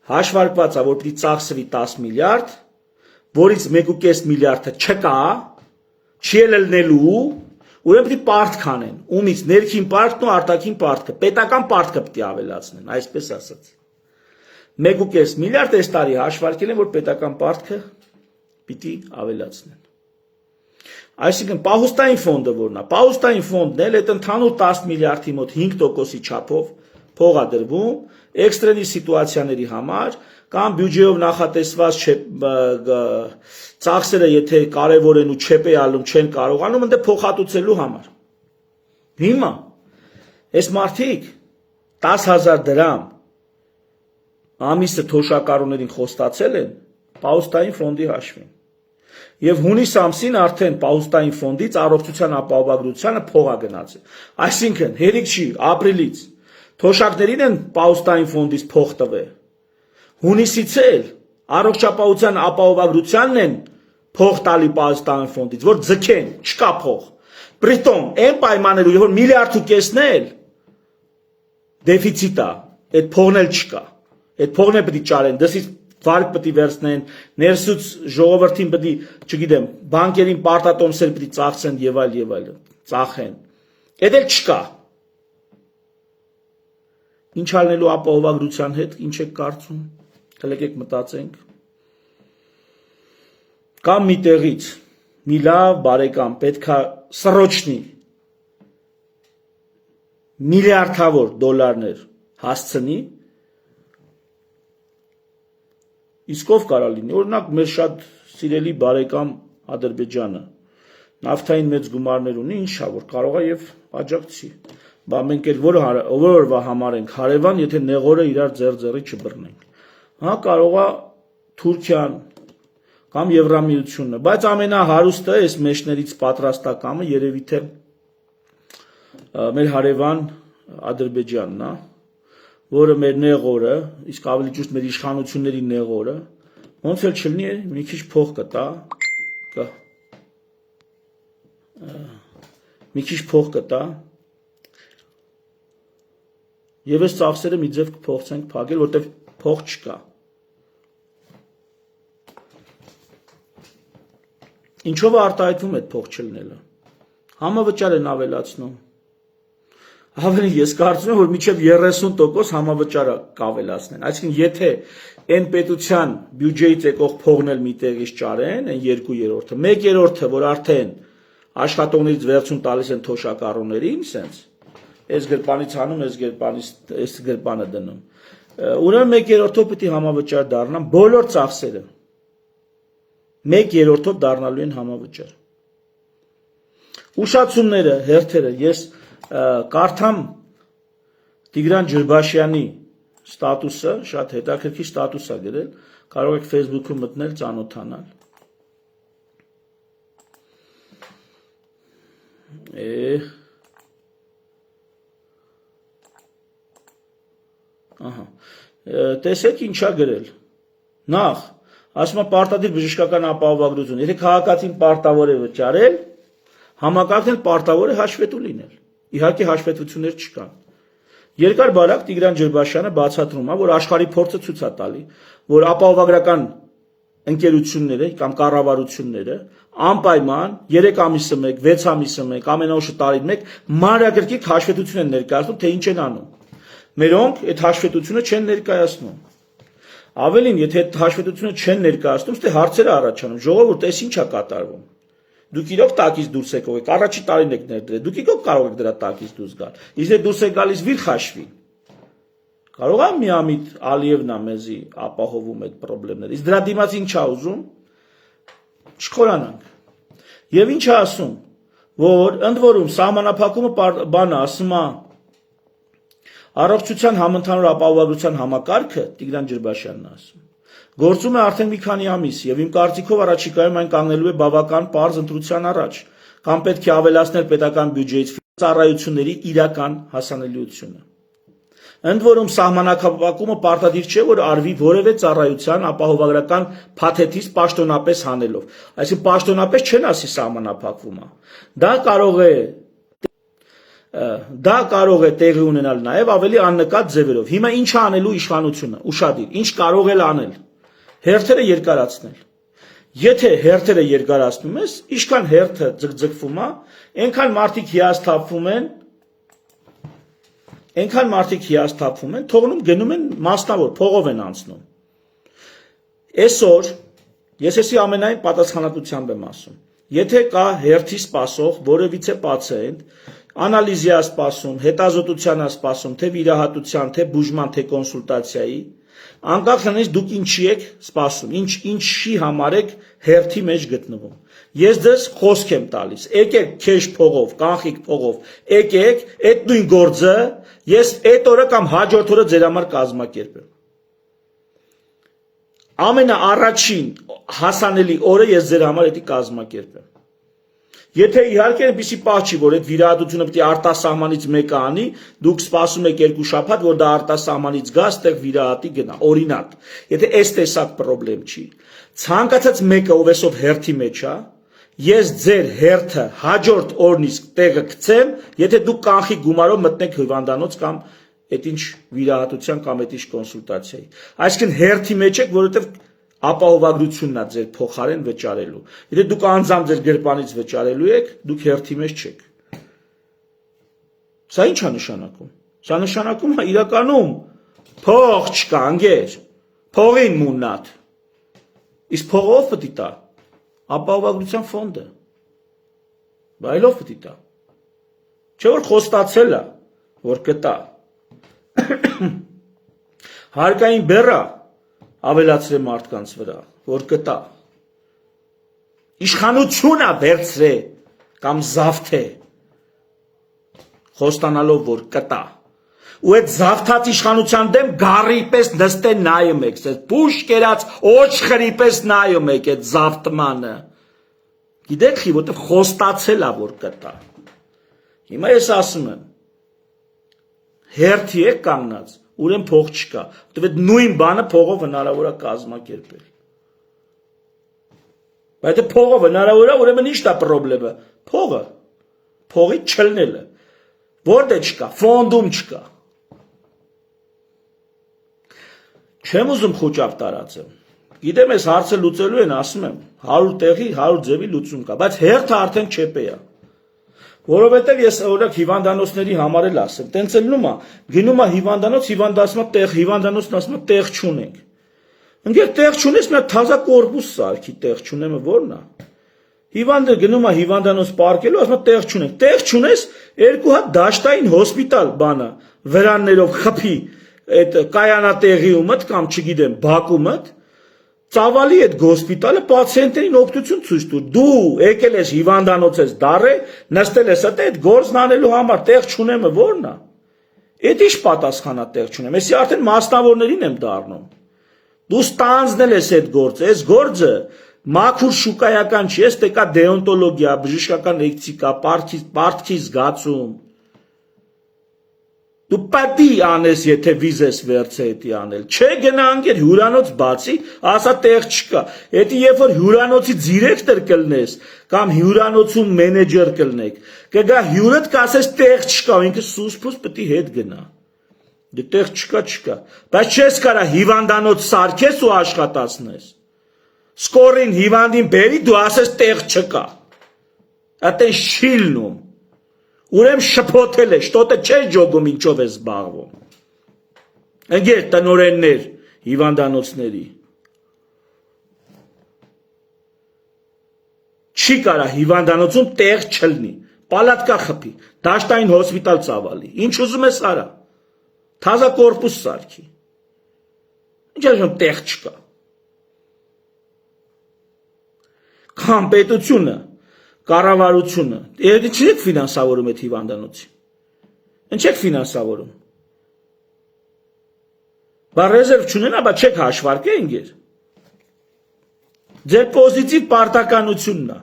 հաշվարկված է, որ պիտի ծախսվի 10 միլիարդ, որից 1.5 միլիարդը չկա, չի ելնելու, ուրեմն պիտի պարտ քանեն։ Ումից ներքին պարտքն ու արտաքին պարտքը, պետական պարտքը պիտի ավելացնեն, այսպես ասած։ 1.5 միլիարդ այս տարի հաշվարկել են, որ պետական պարտքը պիտի ավելացնեն։ Այսինքն պահուստային ֆոնդը որն է, պահուստային ֆոնդն էլ այդ ընդհանուր 10 միլիարդի մոտ 5%-ի չափով փող է դրվում էքստրենի սիտուացիաների համար կամ բյուջեով նախատեսված ծախսերը եթե կարևոր են ու չեպեալում չեն կարողանում ընդ փոխհատուցելու համար։ Հիմա այս մարդիկ 10,000 դրամ ամիսը թոշակառուներին խոստացել են պահուստային ֆոնդի հաշվին։ Եվ հունիս ամսին արդեն պահուստային ֆոնդից առողջության ապահովագրությանը փող է գնացել։ Այսինքն հերիք չի ապրիլից թոշակներին են պահուստային ֆոնդից փող տվել։ Հունիսից էլ առողջապահության ապահովագրությանն են փող տալի պահուստային ֆոնդից, որ ձգեն, չկա փող։ Պրիտոմ այն պայմաններում, որ միլիարդ ու կեսն էլ դեֆիցիտ է, այդ փողն էլ չկա։ Այդ փողն է պետք է ճարեն, դասից վարկ պետք է վերցնեն, ներսուց ժողովրդին պետք է, չգիտեմ, բանկերին պարտատոմսեր պետք է ծախսեն եւ այլ, ծախեն։ Այդ էլ չկա։ Ինչ անելու ապահովագրության հետ, ինչ եք կարծում։ Եկեք մտածենք։ Կամ մի տեղից մի լավ բարեկամ պետքա սրոճնի միլիարդավոր դոլարներ հասցնի, իսկ ով կարա լինի, օրինակ մեր շատ սիրելի բարեկամ Ադրբեջանը նավթային մեծ գումարներ ունի, ինչ է, որ կարող է եւ աջակցի։ Բա մենք էլ որը համար ենք հարևան, եթե նեղորը իրար ձեռի չբռնենք։ Հա կարող է Թուրքիան կամ Եվրամիությունը, բայց ամենահարուստը այս մեջներից պատրաստակամը երևի թե մեր հարևան Ադրբեջանն է, որը մեր նեղորը, իսկ ավելի ճիշտ մեր իշխանությունների նեղորը, ոնց էլ չլինի, մի քիչ փող կտա, մի քիչ փող կտա, եւ այս ծախսերը մի ձև կփոխենք փակել, որտեղ փող չկա։ Ինչով է արտահայտվում այդ փող չլինելը։ Համավճար են ավելացնում։ Ավելի ես կարծում եմ, որ մինչև 30% համավճարը կավելացնեն։ Այսինքն, եթե այն պետության բյուջեից եկող փողն էլ մի տեղից ճարեն, այն 2/3-ը, 1/3-ը, որ արդեն Աշխատողներից վերցում տալիս են թոշակառուներին, սենց։ Այս գրպանից հանում, այս գրպանը դնում։ Ուրեմն 1/3-ով պիտի համավճար դառնան բոլոր ծախսերը։ 1/3-ով դառնալու են համավճար։ Ուշացումները, հերթերը, ես կարդամ Տիգրան Ջրբաշյանի ստատուսը, շատ հետաքրքիր ստատուս է գրել, կարող եք Facebook-ում մտնել, ծանոթանալ։ Տեսեք ինչա գրել։ Նախ, ասում է պարտադիր բժշկական ապահովագրություն։ Եթե քաղաքացին պարտավոր է վճարել, համակարգն պարտավոր է հաշվետու լինել։ Իհարկե հաշվետվություններ չկան։ Երկար բարակ Տիգրան Ջրբաշյանը բացատրում է, որ աշխարհի փորձը ցույց է տալի, որ ապահովագրական ընկերությունները կամ կառավարությունները անպայման 3 ամիսը 1, 6 ամիսը 1, ամենաուշը տարին 1 մանրակրկիտ հաշվետվություն են ներկայացնում, թե ինչ են անում։ Մերոնք այդ հաշվետվությունը չեն ներկայացնում։ Ավելին, եթե այդ հաշվետվությունը չեն ներկայացնում, թե հարցերը առաջանում, ժողովուրդ, այս ինչ է կատարվում։ Դուք իրոք տակից դուրս եք եկեք, առաջի տարին եք ներդրել, դուք իրոք կարող եք դրա տակից դուրս գալ։ Իսկ եթե դուրս եք գալիս վիր խաշվի։ Կարող է Միամիտ Ալիևն է մեզի ապահովում այդ խնդիրները։ Իսկ դրա դիմաց ինչ է ուզում։ Չխորանանք։ Եվ ինչ է ասում, որ ընդ որում սահմանափակումը բանը ասում է առողջության համընդհանուր ապահովագրության համակարգը Տիգրան Ջրբաշյանն է ասում։ Գործում է արդեն մի քանի ամիս եւ իմ կարծիքով առաջիկայում այն կանգնելու է բավական պարզ ընտրության առաջ, կամ պետք է ավելացնել պետական բյուջեից ծառայությունների իրական հասանելիությունը։ Ընդ որում սահմանափակումը պարտադիր չէ, որ արվի որևէ ծառայության ապահովագրական փաթեթից պաշտոնապես հանելով։ Այսինքն պաշտոնապես չեն ասի սահմանափակվում է։ Դա կարող է տեղի ունենալ նաև ավելի աննկատ ձևերով։ Հիմա ինչ է անելու իշխանությունը, ուշադիր, ինչ կարող է անել։ Հերթերը երկարացնել։ Եթե հերթերը երկարացնում ես, ինչքան հերթը ձգձգվում է, այնքան մարդիկ հիասթափվում են, թողնում գնում են մասնավոր, փողով են անցնում։ Այսօր ես էսի ամենայն պատասխանատվությամբ եմ ասում։ Եթե կա հերթի սպասող որևիցե պացիենտ, անալիզի է սպասում, հետազոտության է սպասում, թե վիրահատության, թե բուժման, թե կոնսուլտացիայի, անկախ նրանից դուք ինչի եք սպասում, ինչի համար եք հերթի մեջ գտնվում։ Ես ձեզ խոսք եմ տալիս, եկեք քեշ փողով, կանխիկ փողով, եկեք այդ նույն գործը, ես այդ օրը կամ հաջորդ օրը ձեր համար կազմակերպեմ։ Ամենաառաջին հասանելի օրը ես ձեր համար էդի կազմակերպեմ։ Եթե իհարկե այնպեսի պահ չի, որ այդ վիրահատությունը պետք է արտասահմանից մեկը անի, դուք սպասում եք 2 շաբաթ, որ դա արտասահմանից գա, այդտեղ վիրահատի գնա, օրինակ։ Եթե այս տեսակ խնդրեմ չի, ցանկացած մեկը ով էսով հերթի մեջ է, ես ձեր հերթը հաջորդ օրն իսկ տեղը գցեմ, եթե դուք կանխի գումարով մտնեք հիվանդանոց կամ այդ ինչ վիրահատության կամ այդ ինչ կոնսուլտացիայի։ Այսինքն հերթի մեջ եք, որովհետև ապահովագրությունն է ձեր փոխարեն վճարելու։ Եթե դուք անձամբ ձեր գրպանից վճարելու եք, դուք հերթի մեջ չեք։ Սա ի՞նչ է նշանակում։ Սա նշանակում է իրականում փող չկա, անգեր, փողին մուննատ։ Իսկ փողը ով պետք է տա։ Ապահովագրության ֆոնդը։ Բայլով պետք է տա։ Չէ որ խոստացել է, որ կտա։ Հարկային բեռը ավելացրե մարդկանց վրա, որ կտա։ Իշխանությունը վերցրե կամ զավթե, խոստանալով, որ կտա։ Ու այդ զավթած իշխանության դեմ գարի պես նստեն նայում եք, պուշ կերած օչխրի պես նայում եք այդ զավթմանը։ Գիտեք խի, որտեղ խոստացել է, որ կտա։ Հիմա ես ասում եմ, հերթի եք կանգնած, ուրեմն փող չկա, որտեղ այդ նույն բանը փողով հնարավոր է կազմակերպել։ Բայց եթե փողով հնարավոր է, ուրեմն ի՞նչն է խնդրումը։ Փողը, փողի չլնելը։ Որտե չկա, ֆոնդում չկա։ Չեմ ուզում խոճապ տարածեմ։ Գիտեմ, ես հարցը լուծելու են, ասում եմ, 100 տեղի 100 ձևի լուծում կա, բայց հերթը արդեն չեպե է։ Որովհետև ես օրինակ հիվանդանոցների համար էլ ասեմ, տենց էլ լնում է, գնում է հիվանդանոց, հիվանդանոցն ասում է տեղ չունենք։ Ընկեր տեղ չունես, մի հատ թազա կորպուս սարքի տեղ չունեմը ո՞րն է։ Հիվանդը գնում է հիվանդանոց պարկելու, ասում է տեղ չունենք։ Տեղ չունես, երկու հատ դաշտային հոսպիտալ բանը, վրաններով խփի այդ կայանատեղի ու մտ կամ չգիտեմ, Բաքու մտ, ծավալի այդ հոսպիտալը պացիենտներին օգնություն ցույց տուր։ Դու եկել ես հիվանդանոց ես դարե, նստել ես այդ գործն անելու համար, տեղ չունեմը ո՞րն է։ Էդ ի՞նչ պատասխանա տեղ չունեմ։ Էսի արդեն մասնավորներին եմ դառնում։ Դու ստանձնել ես այդ գործը, այս գործը մաքուր շուկայական չի, ես տեկա դեոնտոլոգիա, բժշկական էթիկա, պարտքի զգացում։ Դու պատի անես, եթե վիզ ես վերցե էտի անել։ Չէ գնանք այդ հյուրանոց բացի, ասա տեղ չկա։ Էդի երբ որ հյուրանոցի դիրեկտոր կլնես կամ հյուրանոցում մենեջեր կլնեք, կգա հյուրդ կասես տեղ չկա, ինքը սուսփուս պետք է հետ գնա։ Դե տեղ չկա, բայց չես կարա հիվանդանոց սարքես ու աշխատացնես։ Սկորին հիվանդին բերի դու ասես տեղ չկա։ Այդտեղ չի լինում։ Ուրեմ շփոթել է, շտոտը չէ ջոգում ինչով է զբաղվում։ Ընկեր տնօրեններ հիվանդանոցների։ Չի կարա հիվանդանոցում տեղ չլինի։ Պալատկա խփի, դաշտային հոսպիտալ ծավալի։ Ինչ ուզում ես արա։ Թազա կորպուս սարքի։ Ինչ ասում տեղ չկա։ Կամ պետությունը, կառավարությունը, երբ չեք ֆինանսավորում այդ հիվանդանոցի։ Ինչ եք ֆինանսավորում։ Բա ռեզերվ չունենա, բա չեք հաշվարկե ինգեր։ Ձեր պոզիտիվ պարտականությունն է։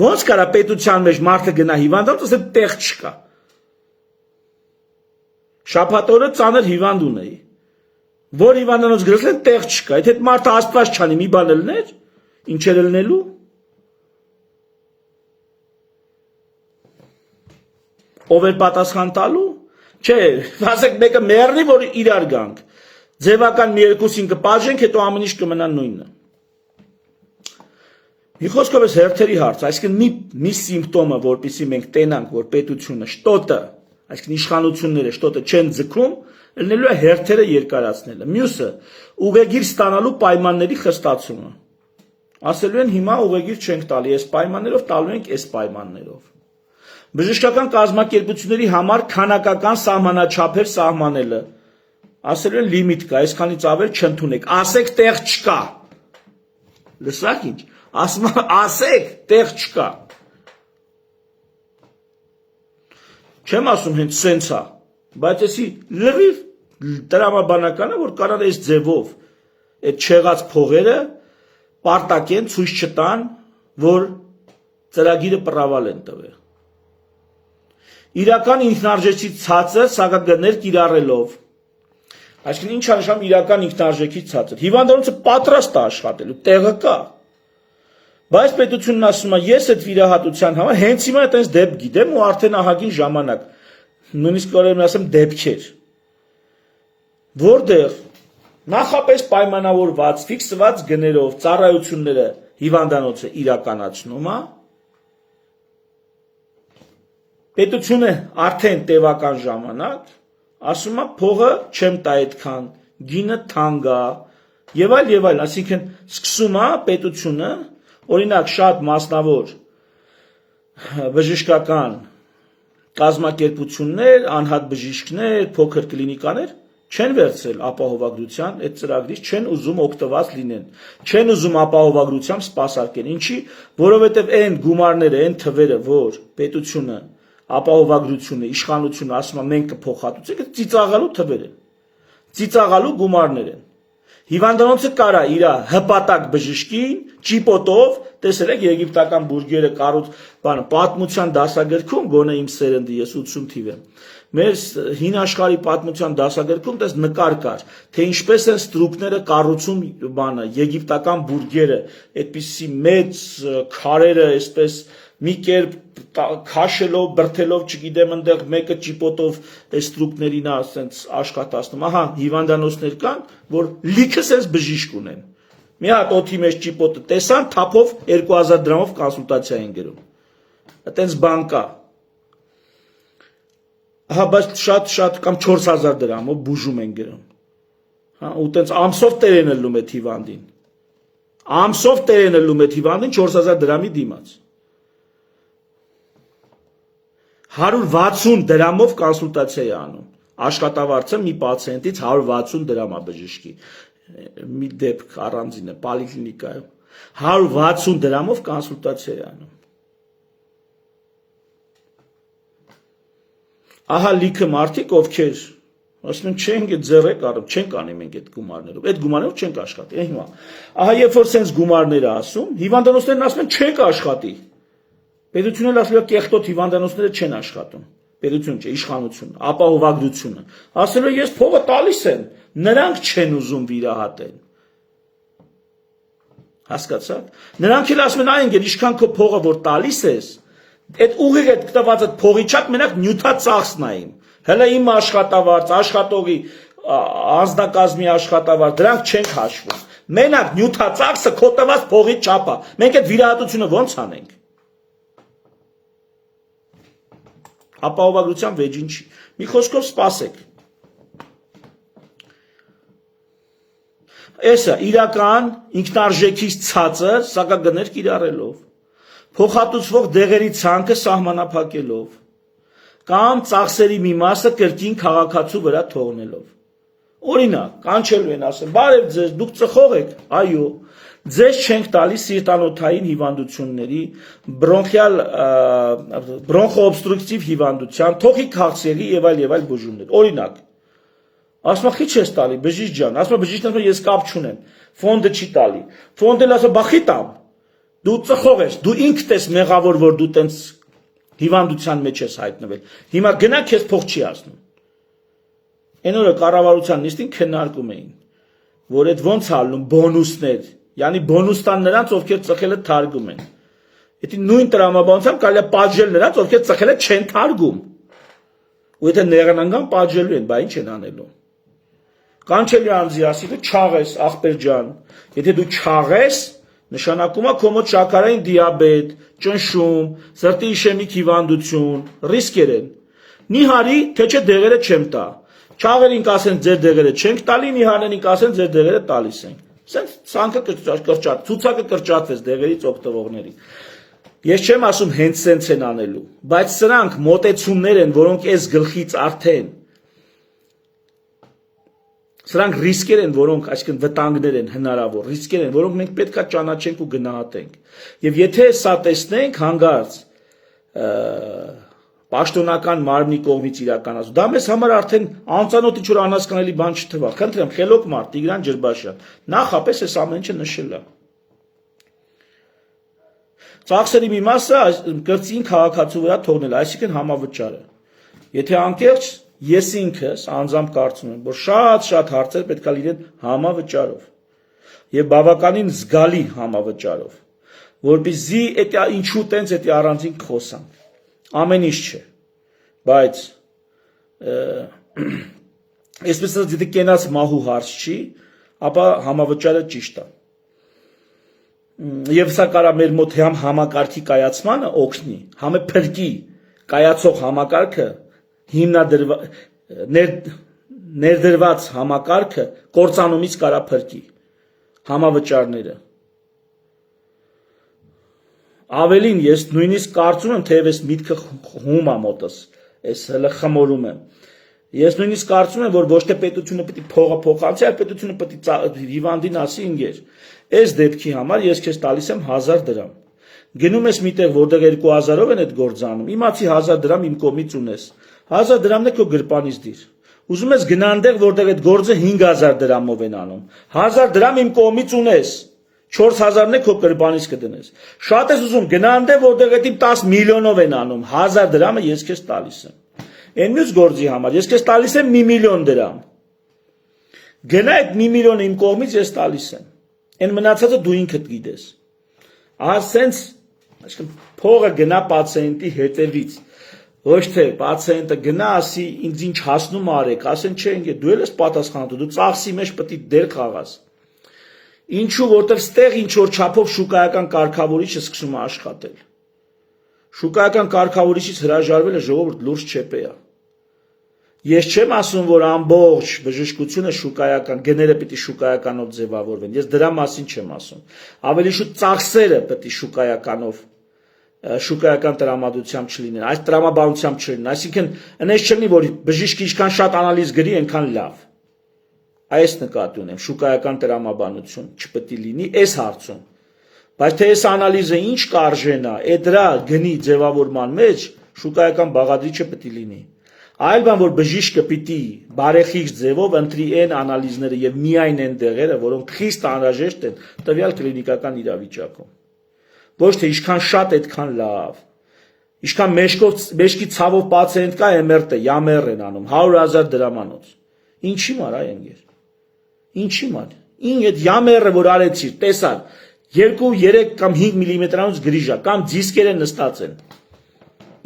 Ոնց կարա պետության մեջ մարդը գնա հիվանդանոց, ասել տեղ չկա։ Շաբաթ օրը ծանր հիվանդ ունեի։ Որ հիվանդանոց գրել են տեղ չկա։ Եթե այդ մարդը աստված չանի, մի բան լներ, ինչ էր լնելու։ Ով էր պատասխան տալու։ Չէ, ասեք մեկը մեռնի, որ իրար գանք։ Ձևական մի երկուսին կպաշենք, հետո ամեն ինչ կմնա նույնը։ Մի խոսքով էս հերթերի հարց, այսինքն մի սիմպտոմը, որպեսզի մենք տենանք, որ պետությունը շտոտը, այսինքն իշխանությունները շտոտը չեն ձգում, լինելու է հերթերը երկարացնելը։ Մյուսը ուղեգիր ստանալու պայմանների խստացումը։ Ասելու են հիմա ուղեգիր չենք տալի այս պայմաններով, տալու ենք այս պայմաններով։ Բժշկական կազմակերպությունների համար քանակական սահմանաչափեր սահմանելը։ Ասելու են լիմիտ կա, այսքանից ավել չընդունեք։ Ասեք տեղ չկա։ Լսակ ինչ։ Ասում ասեք տեղ չկա։ Չեմ ասում հենց սենց է, բայց էսի լրիվ տրամաբանականը, որ կարան այս ձևով այդ չեղած փողերը պարտակեն, ցույց չտան, որ ծրագիրը պրավալ են տվել։ Իրական ինքնարժեքի ցածր սակագներ կիրառելով։ Այսինքն ինչ անշամ իրական ինքնարժեքի ցածր։ Հիվանդանոցը պատրաստ է աշխատելու, տեղը կա։ Բայց պետությունն ասում է, ես այդ վիրահատության համար հենց հիմա այդպես դեպք գիտեմ ու արդեն ահագին ժամանակ։ Նույնիսկ կարող եմ ասեմ դեպքեր։ Որտեղ նախապես պայմանավորված, ֆիքսված գներով ծառայությունները հիվանդանոցը իրականացնում է։ Պետությունը արդեն տևական ժամանակ ասում է փողը չեմ տա այդքան, գինը թանկ է, եւ այլ, այսինքն սկսում է պետությունը, օրինակ շատ մասնավոր բժշկական կազմակերպություններ, անհատ բժիշկներ, փոքր կլինիկաներ չեն վերցրել ապահովագրության այդ ծրագրից, չեն ուզում օգտված լինեն, չեն ուզում ապահովագրությամբ սպասարկեն, ինչի, որովհետեւ այն գումարները, այն թվերը, որ պետությունը ապահովագրությունը, իշխանությունը ասում է մենք կփոխհատուցենք, ծիծաղալու թվեր են, ծիծաղալու գումարներ են։ Հիվանդանոցը կարա իր հպատակ բժշկին ճիպոտով, տեսել եք եգիպտական բուրգերը կառույց, բանը պատմության դասագրքում, գոնե իմ սերնդի, ես 80 թիվ եմ։ Մեր հին աշխարհի պատմության դասագրքում տես նկար կար, թե ինչպես են ստրուկները կառուցում բանը, եգիպտական բուրգերը, այդպիսի մեծ քարերը, այսպես մի կերպ քաշելով, բրթելով, չգիտեմ, այնտեղ մեկը ճիպոտով այս ստրուկներին է ասենց աշխատացնում։ Ահա հիվանդանոցներ կան, որ լիքը sense բժիշկ ունեն։ Մի հատ օթի մեջ ճիպոտը տեսան, թափով 2000 դրամով կոնսուլտացիա են գրում։ Այտենց բան կա։ Ահա բայց շատ կամ 4000 դրամով բուժում են գրում։ Հա, ու տենց ամսով տեր են լում այդ հիվանդին։ Ամսով տերեն լում է հիվանդին 4000 դրամի դիմաց։ 160 դրամով կոնսուլտացիա է անում։ Աշխատավարձը մի պացիենտից 160 դրամ է բժշկի։ Մի դեպք առանձին է պոլիկլինիկայում։ 160 դրամով կոնսուլտացիա է անում։ Ահա լիքը մարդիկ, ովքեր ասում են չենք այդ ձեռեք առում, չենք անի մենք այդ գումարներով։ Այդ գումարներով չենք աշխատի։ Հիմա ահա երբ որ sense գումարները ասում, հիվանդանոցներն ասում են չենք աշխատի։ Պետությունն էլ ասում է կեղտոտ հիվանդանոցները չեն աշխատում։ Պետություն չէ, իշխանություն, ապահովագրությունը։ Ասել է ես փողը տալիս եմ, նրանք չեն ուզում վիրահատել։ Հասկացաք։ Նրանք էլ ասում են այն ինչքան քո փողը որ տալիս ես, այդ ուղիղ այդ տված այդ փողի չափ մենակ նյութածախսն է իմ։ Հələ իմ աշխատավարձ, աշխատողի անձնակազմի աշխատավարձ, դրանք չենք հաշվում։ Մենակ նյութածախսը քո տված փողի չափ է։ Մենք այդ վիրահատությունը ո՞նց անենք։ Ապահովագրության վեճին չի։ Մի խոսքով սպասեք։ Էսա իրական ինքնարժեքից ցածր սակագներ կիրառելով, փոխհատուցվող դեղերի ցանկը սահմանափակելով, կամ ծախսերի մի մասը կրկին քաղաքացու վրա թողնելով։ Օրինակ, կանչելու են ասեն, բարև ձեզ, դուք ծխող եք, այո, ձեզ չենք տալի սիրտանոթային հիվանդությունների, բրոնխոօբստրուկտիվ հիվանդության, թոքի քաղցերի եւ այլ բուժումներ։ Օրինակ, ասում է, քիչ ես տալի, բժիշկ ջան, ասում է բժիշկն ասում է, ես կապ չունեմ, ֆոնդը չի տալի։ Ֆոնդը ասում է, բա խի տամ։ Դու ծխող ես, դու ինքդ ես մեղավոր, որ դու տենց հիվանդության մեջ ես հայտնվել։ Հիմա գնա քեզ փող չի ասնում։ Այն օրը կառավարության նիստին քննարկում էին, որ այդ ոնց ալնում բոնուսներ, yani բոնուս տան նրանց, ովքեր ծխելը թարգում են։ Եթե նույն տրամաբանությամբ կարելի է պատժել նրանց, ովքեր ծխելը չեն թարգում։ Ու եթե նեղանանգան պատժելու են, բա ինչ են անելու։ Կանչելի անձի ասի դու չաղ ես, ախպեր ջան։ Եթե դու չաղ ես, նշանակում է քո մոտ շաքարային դիաբետ, ճնշում, սրտի իշեմիկ հիվանդություն, ռիսկեր են։ Նիհարի, թե չէ դեղերը չեմ տա։ Չաղերին կասեն ձեր դեղերը չենք տալի, նիհարներին կասեն ձեր դեղերը տալիս ենք։ Սենց ցանկը կրճատ, ցուցակը կրճատվեց դեղերից օգտվողների։ Ես չեմ ասում հենց սենց են անելու, բայց սրանք մոտեցումներ են, որոնք այս գլխից արդեն Սրանք ռիսկեր են, որոնք, այսինքն վտանգներ են հնարավոր, ռիսկեր են, որոնք մենք պետքա ճանաչենք ու գնահատենք։ Եվ եթե սա տեսնենք հանգարց պաշտոնական մարմնի կողմից իրականացում, դա մեզ համար արդեն անծանոթ ինչ-որ անհասկանալի բան չթվա։ Խնդրեմ, խելոք մարդ Տիգրան Ջրբաշյան, նախապես այս ամեն ինչը նշել է։ Ծախսերի մի մասը կրծին քաղաքացու վրա թողնել, այսինքն համավճարը։ Եթե անկեղծ ես ինքս անձամբ կարծում եմ, որ շատ հարցեր պետք է լինեն համավճարով եւ բավականին զգալի համավճարով, որպեսզի այդ ինչու տենց այդ առանձին խոսան։ Ամեն ինչ չէ, բայց այսպես ասած եթե կենաց մահու հարց չի, ապա համավճարը ճիշտ է։ Եվ սա կարա մեր մոտ համ համակարգի կայացմանը օգնի, համ փրկի կայացող համակարգը ներդրված համակարգը կործանումից կարա փրկի համավճարները։ Ավելին ես նույնիսկ կարծում եմ, թեև ես միտքը հում է մոտս, ես հələ խմորում եմ։ Ես նույնիսկ կարծում եմ, որ ոչ թե պետությունը պետք է փողը փոխանցի, այլ պետությունը պետք է հիվանդին ասի ինգեր։ Այս դեպքի համար ես քեզ տալիս եմ 1000 դրամ։ Գնում ես միտեղ, որտեղ 2000-ով են այդ գործանում, իմացի 1000 դրամ իմ կողմից ունես։ 1000 դրամն է քո գրպանից դիր։ Ուզում ես գնանդեղ, որտեղ այդ գործը 5000 դրամով են անում։ 1000 դրամ իմ կողմից ունես։ 4000-ն է քո գրպանից կդնես։ Շատ ես ուզում գնանդեղ, որտեղ այդ 10 միլիոնով են անում։ 1000 դրամը ես քեզ տալիս եմ։ Այն մյուս գործի համար ես քեզ տալիս եմ 1 միլիոն դրամ։ Գնա այդ 1 միլիոնը իմ կողմից ես տալիս եմ։ Այն մնացածը դու ինքդ գիտես։ Ահա սենց, այսինքն փողը գնա պացիենտի հետևից։ Ոչ թե պացիենտը գնա ասի ինձ ինչ հասնում արեք, ասեն չէ ինքը դու ես պատասխանատու, դու ծախսի մեջ պետք է դեր խաղաս։ Ինչու որտեղ ստեղ ինչ որ չափով շուկայական կարգավորիչը սկսում է աշխատել։ Շուկայական կարգավորիչից հրաժարվելը ժողովուրդ լուրջ չեպե է։ Ես չեմ ասում, որ ամբողջ բժշկությունը շուկայական, գները պիտի շուկայականով ձևավորվեն։ Ես դրա մասին չեմ ասում։ Ավելի շուտ ծախսերը պիտի շուկայական տրամադրությամբ չլինեն, այս տրամաբանությամբ չլինեն։ Այսինքն, այնպես չլինի, որ բժիշկը ինչքան շատ անալիզ գրի, այնքան լավ։ Այս նկատի ունեմ, շուկայական տրամաբանություն չպետք է լինի այս հարցում։ Բայց թե այս անալիզը ինչ կարժենա, դրա գնի ձևավորման մեջ շուկայական բաղադրիչը պետք է լինի։ Այլ բան, որ բժիշկը պիտի բարեխիղճ ձևով ընտրի այն անալիզները եւ միայն այն դեղերը, որոնք խիստ անհրաժեշտ են տվյալ կլինիկական իրավիճակում։ Ոչ թե ինչքան շատ այդքան լավ։ Ինչքան մեջքի ցավով պացիենտ կա, MRT, յամեր են անում 100,000 դրամանոց։ Ինչի մար այ ընկեր։ Ինչի մար։ Ին այդ յամերը որ արեցիր, տեսար 2, 3 կամ 5 մմ-անոց գրիժա կամ դիսկերը նստած են։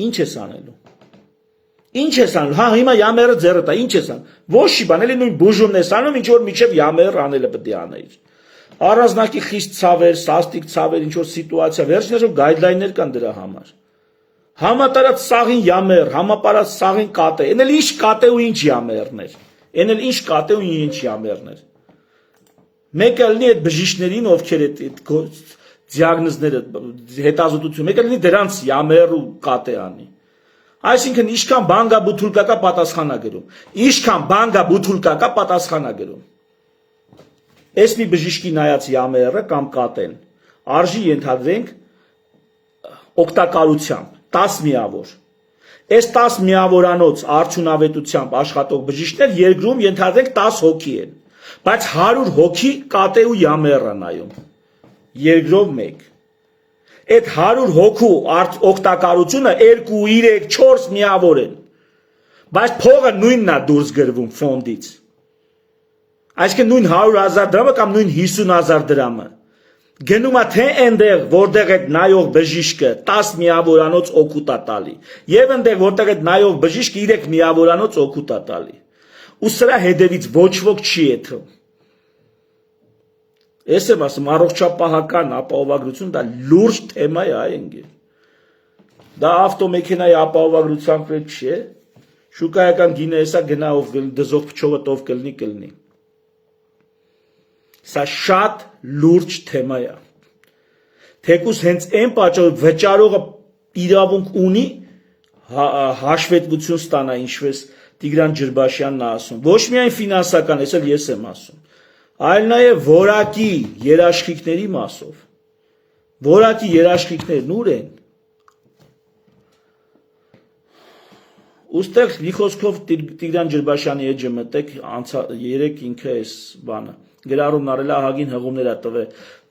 Ինչ ես անելու։ Ինչ ես անում։ Հա հիմա յամերը ձեռը տա, ինչ ես անում։ Ոչ մի բան, էլի նույն բուժումն ես անում, ինչ որ միջև յամեր անելը պետք է անեիր։ Առանձնակի խիստ ցավեր, սաստիկ ցավեր, ինչ որ սիտուացիա, վերջիններով գայդլայններ կան դրա համար։ Համատարած սաղին յամեր, համապարած սաղին կատե։ Էն էլ ինչ կատե ու ինչ յամերներ։ Էն էլ ինչ կատե ու ինչ յամերներ։ Մեկը լինի այդ բժիշկներին, ովքեր այդ դիագնոզները հետազոտություն, մեկը լինի դրանց յամեր ու կատե անի։ Այսինքն ինչքան բանգա բութուլկա պատասխանա գրում։ Ինչքան բանգա բութուլկա պատասխանա գրում։ Այս մի բժիշկի նայած յամերը կամ կատեն արժի ենթադրենք օգտակարությամբ 10 միավոր։ Այս 10 միավորանոց արդյունավետությամբ աշխատող բժիշկներ երկրում ենթադրենք 10 հոգի են, բայց 100 հոգի կատե ու յամեր են նայում։ Երկրով 1։ Այդ 100 հոգու օգտակարությունը 2, 3, 4 միավոր են, բայց փողը նույնն է դուրս գրվում ֆոնդից։ Այսինքն նույն 100,000 դրամը կամ նույն 50,000 դրամը գնում է թե այնտեղ, որտեղ այդ նայող բժիշկը 10 միավորանոց օգուտ է տալի, եւ այնտեղ, որտեղ այդ նայող բժիշկը 3 միավորանոց օգուտ է տալի։ Ու սրա հետևից ոչ ոք չի եթում։ Ես եմ ասում, առողջապահական ապահովագրություն դա լուրջ թեմա է, այ ընկեր։ Դա ավտոմեքենայի ապահովագրության պետք չէ։ Շուկայական գինը էսա գնա ով դզող փչողը տով կլնի։ Սա շատ լուրջ թեմա է։ Թեկուզ հենց այն պատճառով վճարողը իրավունք ունի հաշվետվություն ստանա, ինչպես Տիգրան Ջրբաշյանն է ասում։ Ոչ միայն ֆինանսական, ես էլ եմ ասում, այլ նաև որակի երաշխիքների մասով։ Որակի երաշխիքներն ուր են։ Ուստեղ մի խոսքով Տիգրան Ջրբաշյանի էջը մտեք, երեք ինքը էս բանը գրառումն արել ահագին հղումներ է տվել,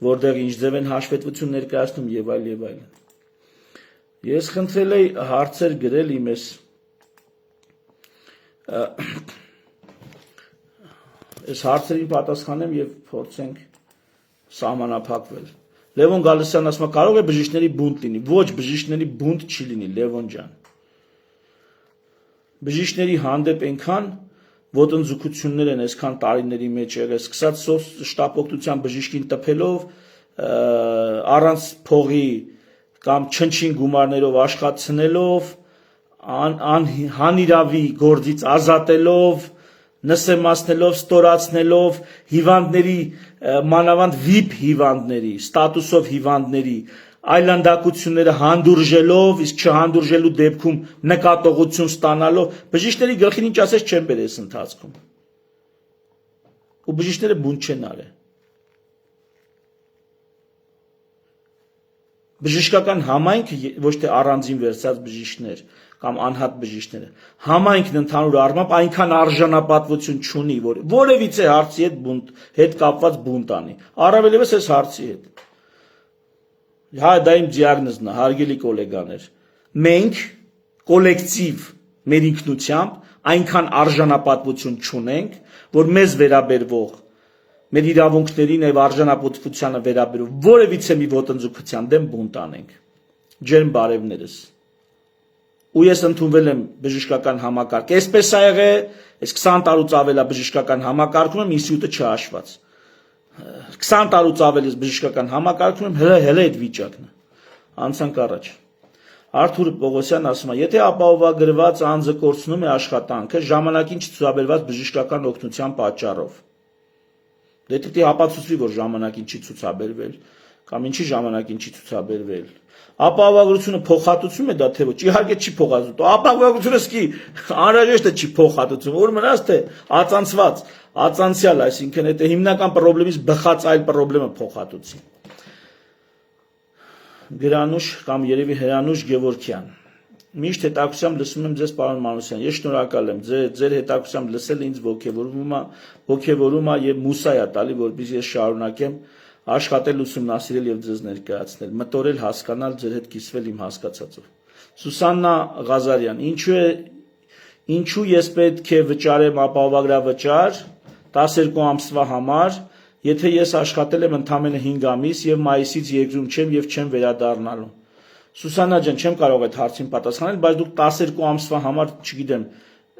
որտեղ ինչ ձև են հաշվետվություն ներկայացնում եւ այլ եւ այլն։ Ես խնդրել եի հարցեր գրել իմ այս հարցերին պատասխանեմ եւ փորձենք սահմանափակվել։ Լևոն Գալստյանն ասում է, կարող է բժիշկների բունտ լինի։ Ոչ, բժիշկների բունտ չի լինի, Լևոն ջան։ Բժիշկների հանդեպ այնքան ոտնձգություններ են այսքան տարիների մեջ եղել, սկսած շտապօգնության բժիշկին տփելով, առանց փողի կամ չնչին գումարներով աշխատցնելով, հանիրավի գործից ազատելով, նսեմացնելով, ստորացնելով հիվանդների, մանավանդ VIP հիվանդների, ստատուսով հիվանդների, այլանդակությունները հանդուրժելով, իսկ չհանդուրժելու դեպքում նկատողություն ստանալով, բժիշկների գլխին ինչ ասես չեն բերել այս ընթացքում։ Ու բժիշկները բունտ չեն արել։ Բժշկական համայնքը ոչ թե առանձին վերցած բժիշկներ կամ անհատ բժիշկները, համայնքն ընդհանուր առմամբ այնքան արժանապատվություն չունի, որ որևիցե հարցի հետ կապված բունտ անի, առավել ևս այս հարցի հետ։ Հա, դա իմ դիագնոզն է, հարգելի գոլեգաներ։ Մենք կոլեկտիվ մեր ինքնությամբ այնքան արժանապատվություն չունենք, որ մեզ վերաբերվող մեր իրավունքներին եւ արժանապատվությանը վերաբերող որևիցե մի ոտնձգության դեմ բունտ անենք։ Ջերմ բարևներս։ Ու ես ընդունվել եմ բժշկական համակարգ։ Այսպես ա եղել, այս 20 տարուց ավել է բժշկական համակարգում եմ, ինստիտուտը չհաշված։ 20 տարուց ավել ես բժշկական համակարգում եմ, հələ այդ վիճակն է։ Անցանք առաջ։ Արթուր Պողոսյան ասում է, եթե ապահովագրված անձը կորցնում է աշխատանքը ժամանակին չցուցաբերված բժշկական օգնության պատճառով։ Դե պետք է ապացուցվի, որ ժամանակին չի ցուցաբերվել, կամ ինչի ժամանակին չի ցուցաբերվել։ Ապահովագրությունը փոխհատուցում է դա թե ոչ։ Իհարկե չի փոխհատուցում։ Ապահովագրությունը սկի անհրաժեշտ է չի փոխհատուցում, որ մնաց թե ածանցված, ածանցյալ, այսինքն այդ հիմնական խնդրից բխած այլ խնդրը փոխհատուցի։ Գրանուշ կամ երևի Հրանուշ Գևորգյան։ Միշտ հետաքրությամբ լսում եմ ձեզ, պարոն Մանուսյան։ Ես շնորհակալ եմ ձեր հետաքրությամբ լսելը ինձ ոգևորում է եւ մուսայա տալի, որպեսզի ես շարունակեմ աշխատել, ուսումնասիրել եւ ձեզ ներկայացնել, մտորել, հասկանալ, ձեր հետ կիսվել իմ հասկացածով։ Սուսաննա Ղազարյան, ինչու ես պետք է վճարեմ ապահովագրավճար 12 ամսվա համար, եթե ես աշխատել եմ ընդամենը 5 ամիս եւ մայիսից երկրում չեմ եւ չեմ վերադառնալու։ Սուսաննա ջան, չեմ կարող այդ հարցին պատասխանել, բայց դուք 12 ամսվա համար, չգիտեմ,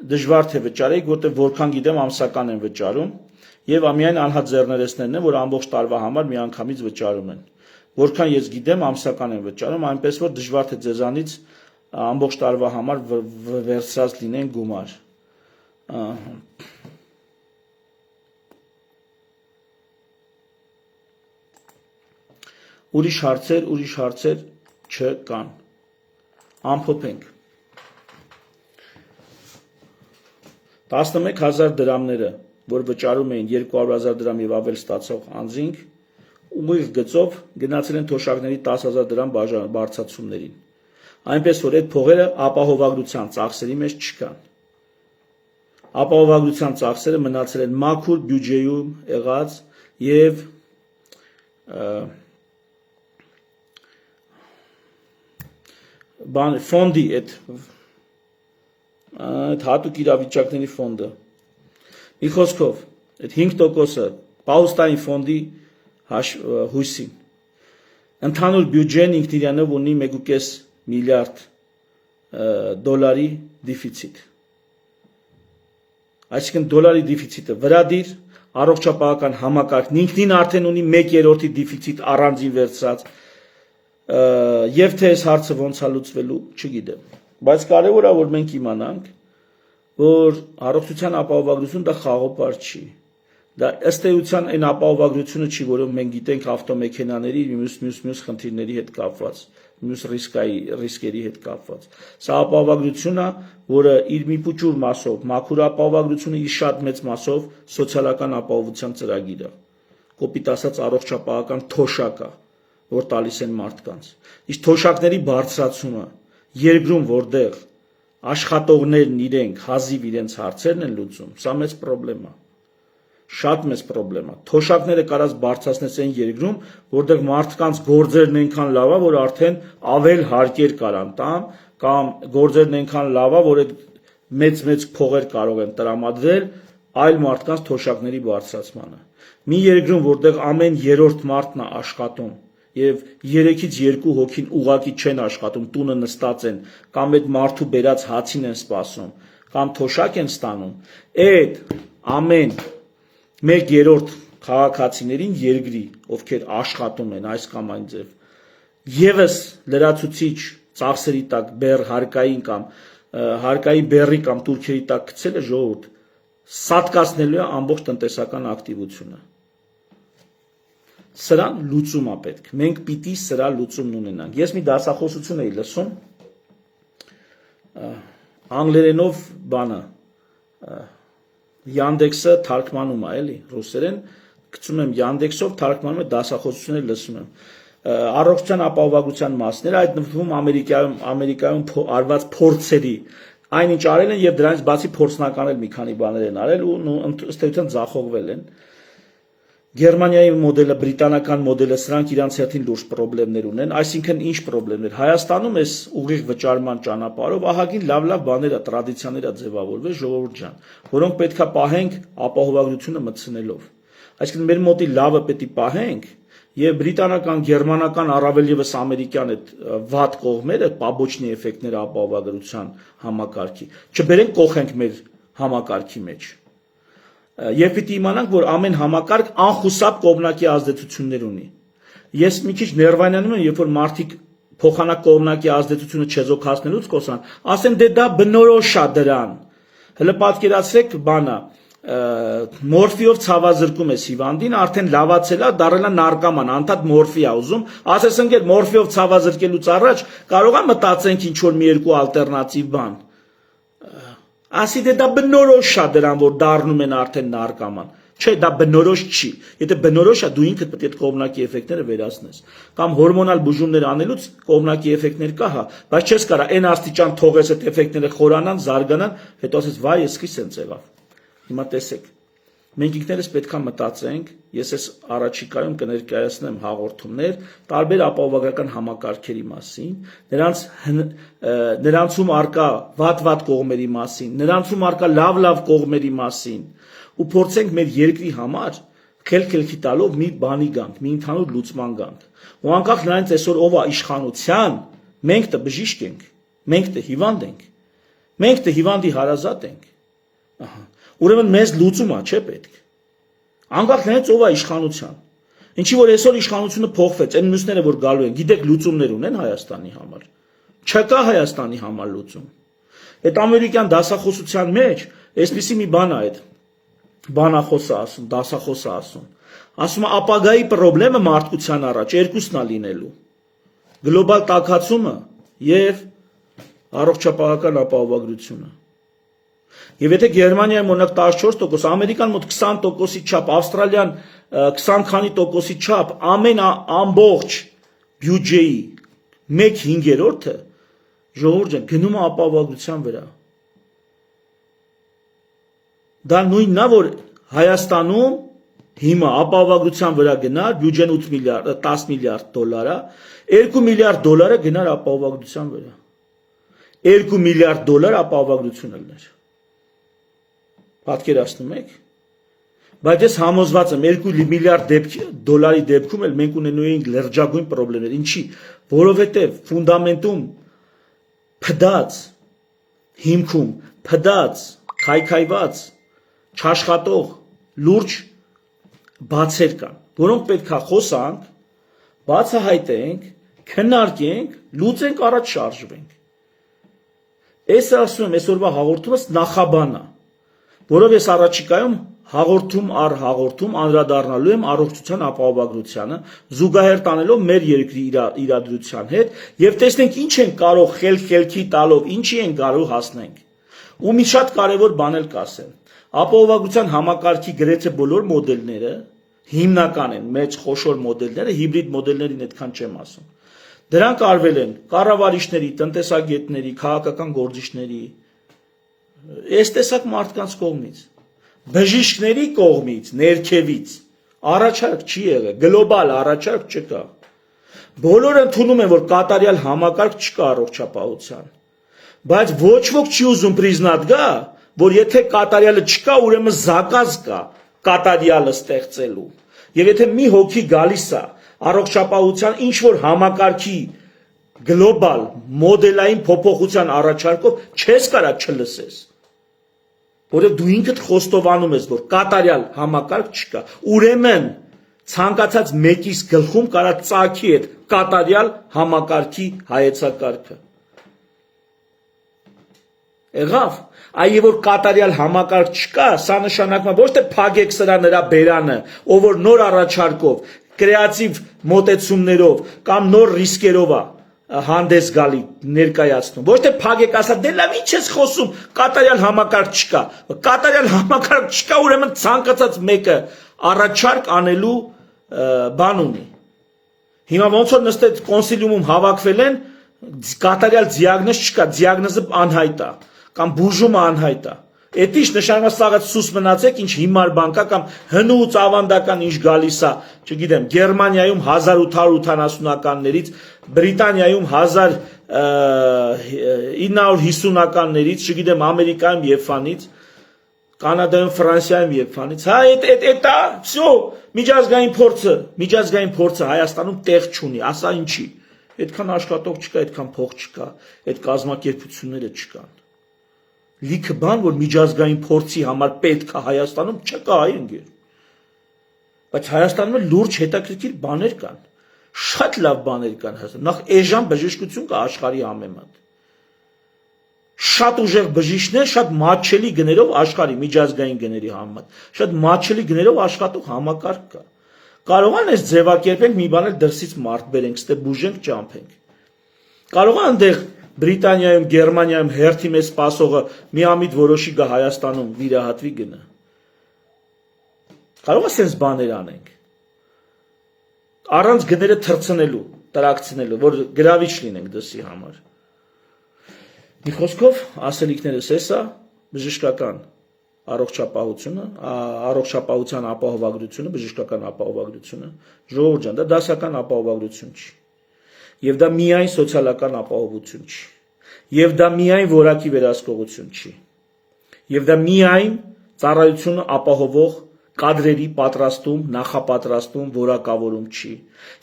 դժվար թե վճարեք, որտեղ որքան գիտեմ ամսական են վճարում եւ ամենայն անհատ ձեռներեցներն են, որ ամբողջ տարվա համար միանգամից վճարում են։ Որքան ես գիտեմ ամսական են վճարում, այնպես որ դժվար թե ձեզանից ամբողջ տարվա համար վերցրած լինեն գումար։ Ուրիշ հարցեր չկան։ Ամփոփենք։ 11,000 դրամները, որ վճարում էին 200,000 դրամ եւ ավել ստացող անձինք, ուղիղ գծով գնացել են թոշակների 10,000 դրամ բարձրացումներին։ Այնպես որ այդ փողերը ապահովագրության ծախսերի մեջ չկան։ Ապահովագրության ծախսերը մնացել են մաքուր բյուջեում եղած եւ ֆոնդի այդ հատուկ իրավիճակների ֆոնդը։ Մի խոսքով, այդ 5%-ը պաուստային ֆոնդի հույսին։ Ընդհանուր բյուջեն ինքն իրանով ունի 1.5 միլիարդ դոլարի դեֆիցիտ։ Այսինքն դոլարի դեֆիցիտը վրադիր, առողջապահական համակարգն ինքնին արդեն ունի 1/3-ի դեֆիցիտ առանձին վերցրած, եւ թե այս հարցը ոնց է լուծվելու, չգիտեմ, բայց կարեւոր է որ մենք իմանանք, որ առողջության ապահովագրություն դա խաղոպար չի, դա ըստ էության այն ապահովագրությունը չի, որով մենք գիտենք ավտոմեքենաների մյուս խնդիրների հետ կապված, մյուս ռիսկերի հետ կապված։ Սա ապահովագրություն է, որը իր մի փոքր մասով, մաքուր ապահովագրությունը իր շատ մեծ մասով սոցիալական ապահովության ծրագիր է, կոպիտ ասած առողջապահական թոշակ է, որ տալիս են մարդկանց։ Իսկ թոշակների բարձրացումը երկրում, որտեղ աշխատողներն իրենք հազիվ իրենց հարցերն են լուծում, սա մեծ խնդրեմ է։ Շատ մեծ խնդրեմ է։ Թոշակները կարած բարձրացնես այն երկրում, որտեղ մարդկանց գործերն այնքան լավ է, որ արդեն ավել հարկեր կարան տան, կամ գործերն այնքան լավ է, որ այդ մեծ փողեր կարող են տրամադրել այլ մարդկանց թոշակների բարձրացմանը։ Մի երկրում, որտեղ ամեն երրորդ մարդն է աշխատում եւ 3-ից 2 հոգին ուղակի չեն աշխատում, տունը նստած են, կամ այդ մարդու բերած հացին են սպասում, կամ թոշակ են ստանում, այդ ամեն 1/3 քաղաքացիներին երկրի, ովքեր աշխատում են այս կամ այն ձև, եւս լրացուցիչ ծախսերի տակ բեռ հարկային կամ հարկային բեռի կամ турքերի տակ գցելը ժողովուրդ սատկացնելու է ամբողջ տնտեսական ակտիվությունը։ Սրան լուծում է պետք։ Մենք պիտի սրա լուծումն ունենանք։ Ես մի դասախոսություն էի լսում անգլերենով բանը Yandex-ը թարգմանում է, էլի, ռուսերեն, գցում եմ Yandex-ով, թարգմանում է դասախոսություններ լսում եմ։ Առողջության ապահովագրության մասները, այդ նվթվում Ամերիկայում արված փորձերի, այնինչ արել են եւ դրանից բացի փորձնական էլ մի քանի բաներ են արել ու ըստ էության ձախողվել են։ Գերմանիայի մոդելը, բրիտանական մոդելը, սրանք իրանց հերթին լուրջ խնդիրներ ունեն, այսինքն ինչ խնդիրներ։ Հայաստանում էս ուղիղ վճարման ճանապարհով ահագին լավ բաներ է, տրադիցիաներ է ձևավորվել, ժողովուրդ ջան, որոնք պետքա պահենք ապահովագրությունը մտցնելով։ Այսինքն մեր մոտի լավը պետք է պահենք եւ բրիտանական, գերմանական, առավել եւս ամերիկյան այդ վատ կողմերը, պաբոչնի էֆեկտները ապահովագրության համակարգի, չբերենք կողենք մեր համակարգի մեջ։ Եվ պիտի իմանանք, որ ամեն համակարգ անխուսափ կողմնակի ազդեցություններ ունի։ Ես մի քիչ ներվայնանում եմ, երբ որ մարդիկ փոխանակ կողմնակի ազդեցությունը չեզոքացնելուց կոսան, ասեն դե դա բնորոշ է դրան։ Հələ պատկերացրեք բանը, մորֆիով ցավազրկում ես հիվանդին, արդեն լավացել է, դարել է նարկոման, անդադ մորֆի է ուզում, ասես ընկեր մորֆիով ցավազրկելուց առաջ կարող է մտածենք ինչ որ մի երկու ալտերնատիվ բան։ Ասի դե դա բնորոշ է դրան, որ դառնում են արդեն նարկոման։ Չէ, դա բնորոշ չի։ Եթե բնորոշ է, դու ինքդ պետք է այդ կողմնակի էֆեկտները վերացնես։ Կամ հորմոնալ բուժումներ անելուց կողմնակի էֆեկտներ կա, հա, բայց չես կարա այն աստիճան թողես այդ էֆեկտները խորանան, զարգանան, հետո ասես վայ, ես քիչ սենց եղավ։ Հիմա տեսեք։ Մենք ինքներս պետքա մտածենք, ես այս առաջիկայում կներկայացնեմ հաղորդումներ տարբեր ապահովագրական համակարգերի մասին, նրանցում արկա վատ կողմերի մասին, նրանցում արկա լավ կողմերի մասին, ու փորձենք մեր երկրի համար խելքի տալով մի բանի գանք, մի ընդհանուր լուծման գանք։ Ու անկախ նրանից այսօր ով է իշխանության, մենք դե բժիշկ ենք, մենք դե հիվանդ ենք, մենք դե հիվանդի հարազատ ենք։ Ահա։ Ուրեմն մեզ լուծում է, չէ՞ պետք։ Անկախ նրանից ով է իշխանության։ Ինչի որ այսօր իշխանությունը փոխվեց, այն մյուսները որ գալու են, գիտեք լուծումներ ունեն Հայաստանի համար։ Չկա Հայաստանի համար լուծում։ Այդ ամերիկյան դասախոսության մեջ այսպիսի մի բան է այդ բանախոսը ասում, դասախոսը ասում է ապագայի խնդրը մարդկության առաջ երկուսն է լինելու։ Գլոբալ տաքացումը եւ առողջապահական ապահովագրությունը։ Եվ եթե Գերմանիայում օրինակ 14%, Ամերիկան մոտ 20%-ի չափ, Ավստրալիան 20 քանի տոկոսի չափ ամեն ամբողջ բյուջեի 1/5-ը ժողովուրդ ջան գնում է ապահովագրության վրա։ Դա նույնն է, որ Հայաստանում հիմա ապահովագրության վրա գնար, բյուջեն 10 միլիարդ դոլար է, 2 միլիարդ դոլարը գնար ապահովագրության վրա։ 2 միլիարդ դոլար ապահովագրություն ելներ։ Պատկերացնում եք։ Բայց ես համոզված եմ 2 միլիարդ դոլարի դեպքում էլ մենք ունենու էինք լրջագույն խնդիրներ։ Ինչի՞, որովհետև ֆունդամենտում փդած, հիմքում փդած, քայքայված, չաշխատող լուրջ բացեր կան, որոնք պետք է խոսանք, բացահայտենք, քննարկենք, լուծենք, առաջ շարժվենք։ Ես ասում եմ, այսօրվա հաղորդումս նախաբան է, որով ես առաջիկայում հաղորդում առ հաղորդում անդրադառնալու եմ առողջության ապահովագրությանը, զուգահեռ տանելով մեր երկրի իրադրության հետ եւ տեսնենք ինչ են կարող խելքի տալով, ինչի են կարող հասնենք։ Ու մի շատ կարևոր բան էլ կասեմ։ Ապահովագրության համակարգի գրեթե բոլոր մոդելները հիմնական են, մեծ խոշոր մոդելները, հիբրիդ մոդելներին այդքան չեմ ասում։ Դրանք արվել են կառավարիչների, տնտեսագետների, քաղաքական գործիչների, այս տեսակ մարդկանց կողմից, բժիշկների կողմից, ներքևից, առաջարկ չի եղել, գլոբալ առաջարկ չկա։ Բոլորը ընդունում են, որ կատարյալ համակարգ չկա առողջապահության, բայց ոչ ոք չի ուզում պրիզնատ գա, որ եթե կատարյալը չկա, ուրեմն զակազ կա կատարյալը ստեղծելու։ Եվ եթե մի հոգի գալիս է առողջապահության ինչ որ համակարգի գլոբալ մոդելային փոփոխության առաջարկով, չես կարա չլսես։ Որը դու ինքդ խոստովանում ես, որ կատարյալ համակարգ չկա, ուրեմն ցանկացած մեկիս գլխում կարա ծագի այդ կատարյալ համակարգի հայեցակարգը։ Եղավ, այ որ կատարյալ համակարգ չկա, սա նշանակում է ոչ թե փագեք սրա նրա բերանը, ով որ նոր առաջարկով, կրեատիվ մոտեցումներով կամ նոր ռիսկերով է հանդես գալի ներկայացնում։ Ոչ թե փագեք ասա, դե լավ ինչ ես խոսում, կատարյալ համակարգ չկա։ Կատարյալ համակարգ չկա, ուրեմն ցանկացած մեկը առաջարկ անելու բան ունի։ Հիմա ոնց որ նստած կոնսիլիումում հավաքվել են, կատարյալ դիագնոզ չկա, դիագնոզը անհայտ է, կամ բուժումը անհայտ է։ Էդ ինչ նշանակում է սաղած սուս մնացեք, ինչ հիմար բան կա կամ հնուց ավանդական ինչ գալիս է, չգիտեմ, Գերմանիայում 1880-ականներից, Բրիտանիայում 1950-ականներից, չգիտեմ, Ամերիկայում եփանից, Կանադայում, Ֆրանսիայում եփանից։ Հա, էդ է, всё, միջազգային փորձը Հայաստանում տեղ չունի, ասա ինչի։ Այդքան աշխատող չկա, այդքան փող չկա, այդ կազմակերպությունները չկան։ Լիքը բան, որ միջազգային փորձի համար պետք է Հայաստանում չկա, այ ընկեր։ Բայց Հայաստանում լուրջ հետաքրքիր բաներ կան։ Շատ լավ բաներ կան Հայաստանում։ Նախ էժան բժշկություն կա աշխարհի ամենամատ։ Շատ ուժեղ բժիշկներ, շատ մատչելի գներով աշխարհի միջազգային գների համեմատ, շատ մատչելի գներով աշխատող համակարգ կա։ Կարող են այս ձևակերպենք մի բան էլ դրսից մարդ բերենք, ստե բուժենք, ճամփենք։ Կարող են այնտեղ Բրիտանիայում, Գերմանիայում հերթի մեզ սպասողը միամիտ որոշի գա Հայաստանում վիրահատվի գնա։ Կարող է sense բաներ անենք։ Առանց գները թրցնելու, տրակցնելու, որ գրավիչ լինենք դասի համար։ Մի խոսքով ասելիքներս էսա բժշկական առողջապահությունը, առողջապահության ապահովագրությունը, բժշկական ապահովագրությունը, ժողովուրդ ջան, դա դասական ապահովագրություն չի։ Եվ դա միայն սոցիալական ապահովություն չի։ Եվ դա միայն որակի վերահսկողություն չի։ Եվ դա միայն ծառայությունը ապահովող կադրերի պատրաստում, նախապատրաստում, որակավորում չի։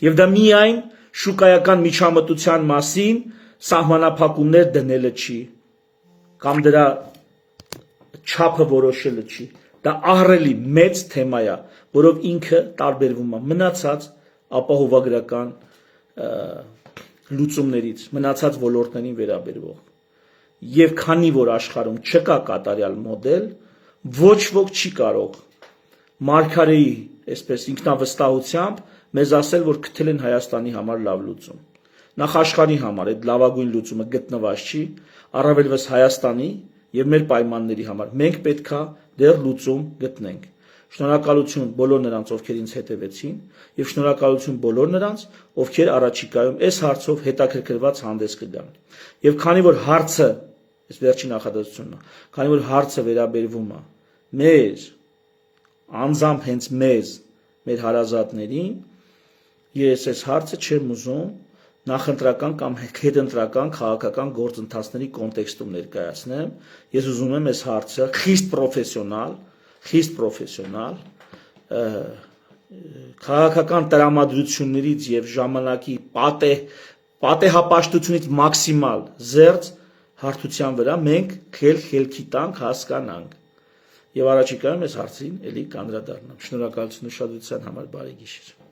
Եվ դա միայն շուկայական միջամտության մասին սահմանափակումներ դնելը չի, կամ դրա չափը որոշելը չի։ Դա ահռելի մեծ թեմա է, որով ինքը տարբերվում է մնացած ապահովագրական լուծումներից, մնացած ոլորտներին վերաբերվող։ Եվ քանի որ աշխարհում չկա կատարյալ մոդել, ոչ ոք չի կարող Մարգարեի, այսպես ինքնավստահությամբ մեզ ասել, որ գտել են Հայաստանի համար լավ լուծում։ Նախ աշխարհի համար այդ լավագույն լուծումը գտնված չի, առավելևս Հայաստանի եւ մեր պայմանների համար։ Մենք պետքա դեռ լուծում գտնենք։ Շնորհակալություն բոլոր նրանց, ովքեր ինձ հետևեցին, եւ շնորհակալություն բոլոր նրանց, ովքեր առաջիկայում այս հարցով հետաքրքրված հանդես կգան։ Եվ քանի որ հարցը, այս վերջին նախադասությունն է, քանի որ հարցը վերաբերվում է մեզ, անձամբ հենց մեզ, մեր հարազատներին, ես այս հարցը չեմ ուզում նախընտրական կամ հետընտրական քաղաքական գործընթացների կոնտեքստում ներկայացնեմ։ Ես ուզում եմ այս հարցը խիստ պրոֆեսիոնալ քաղաքական տրամադրություններից եւ ժամանակի պատեհապաշտությունից մաքսիմալ զերծ հարթության վրա մենք խելքի տանք, հասկանանք եւ առաջիկայում այս հարցին էլի կանդրադառնամ։ Շնորհակալություն ուշադրության համար, բարի գիշեր։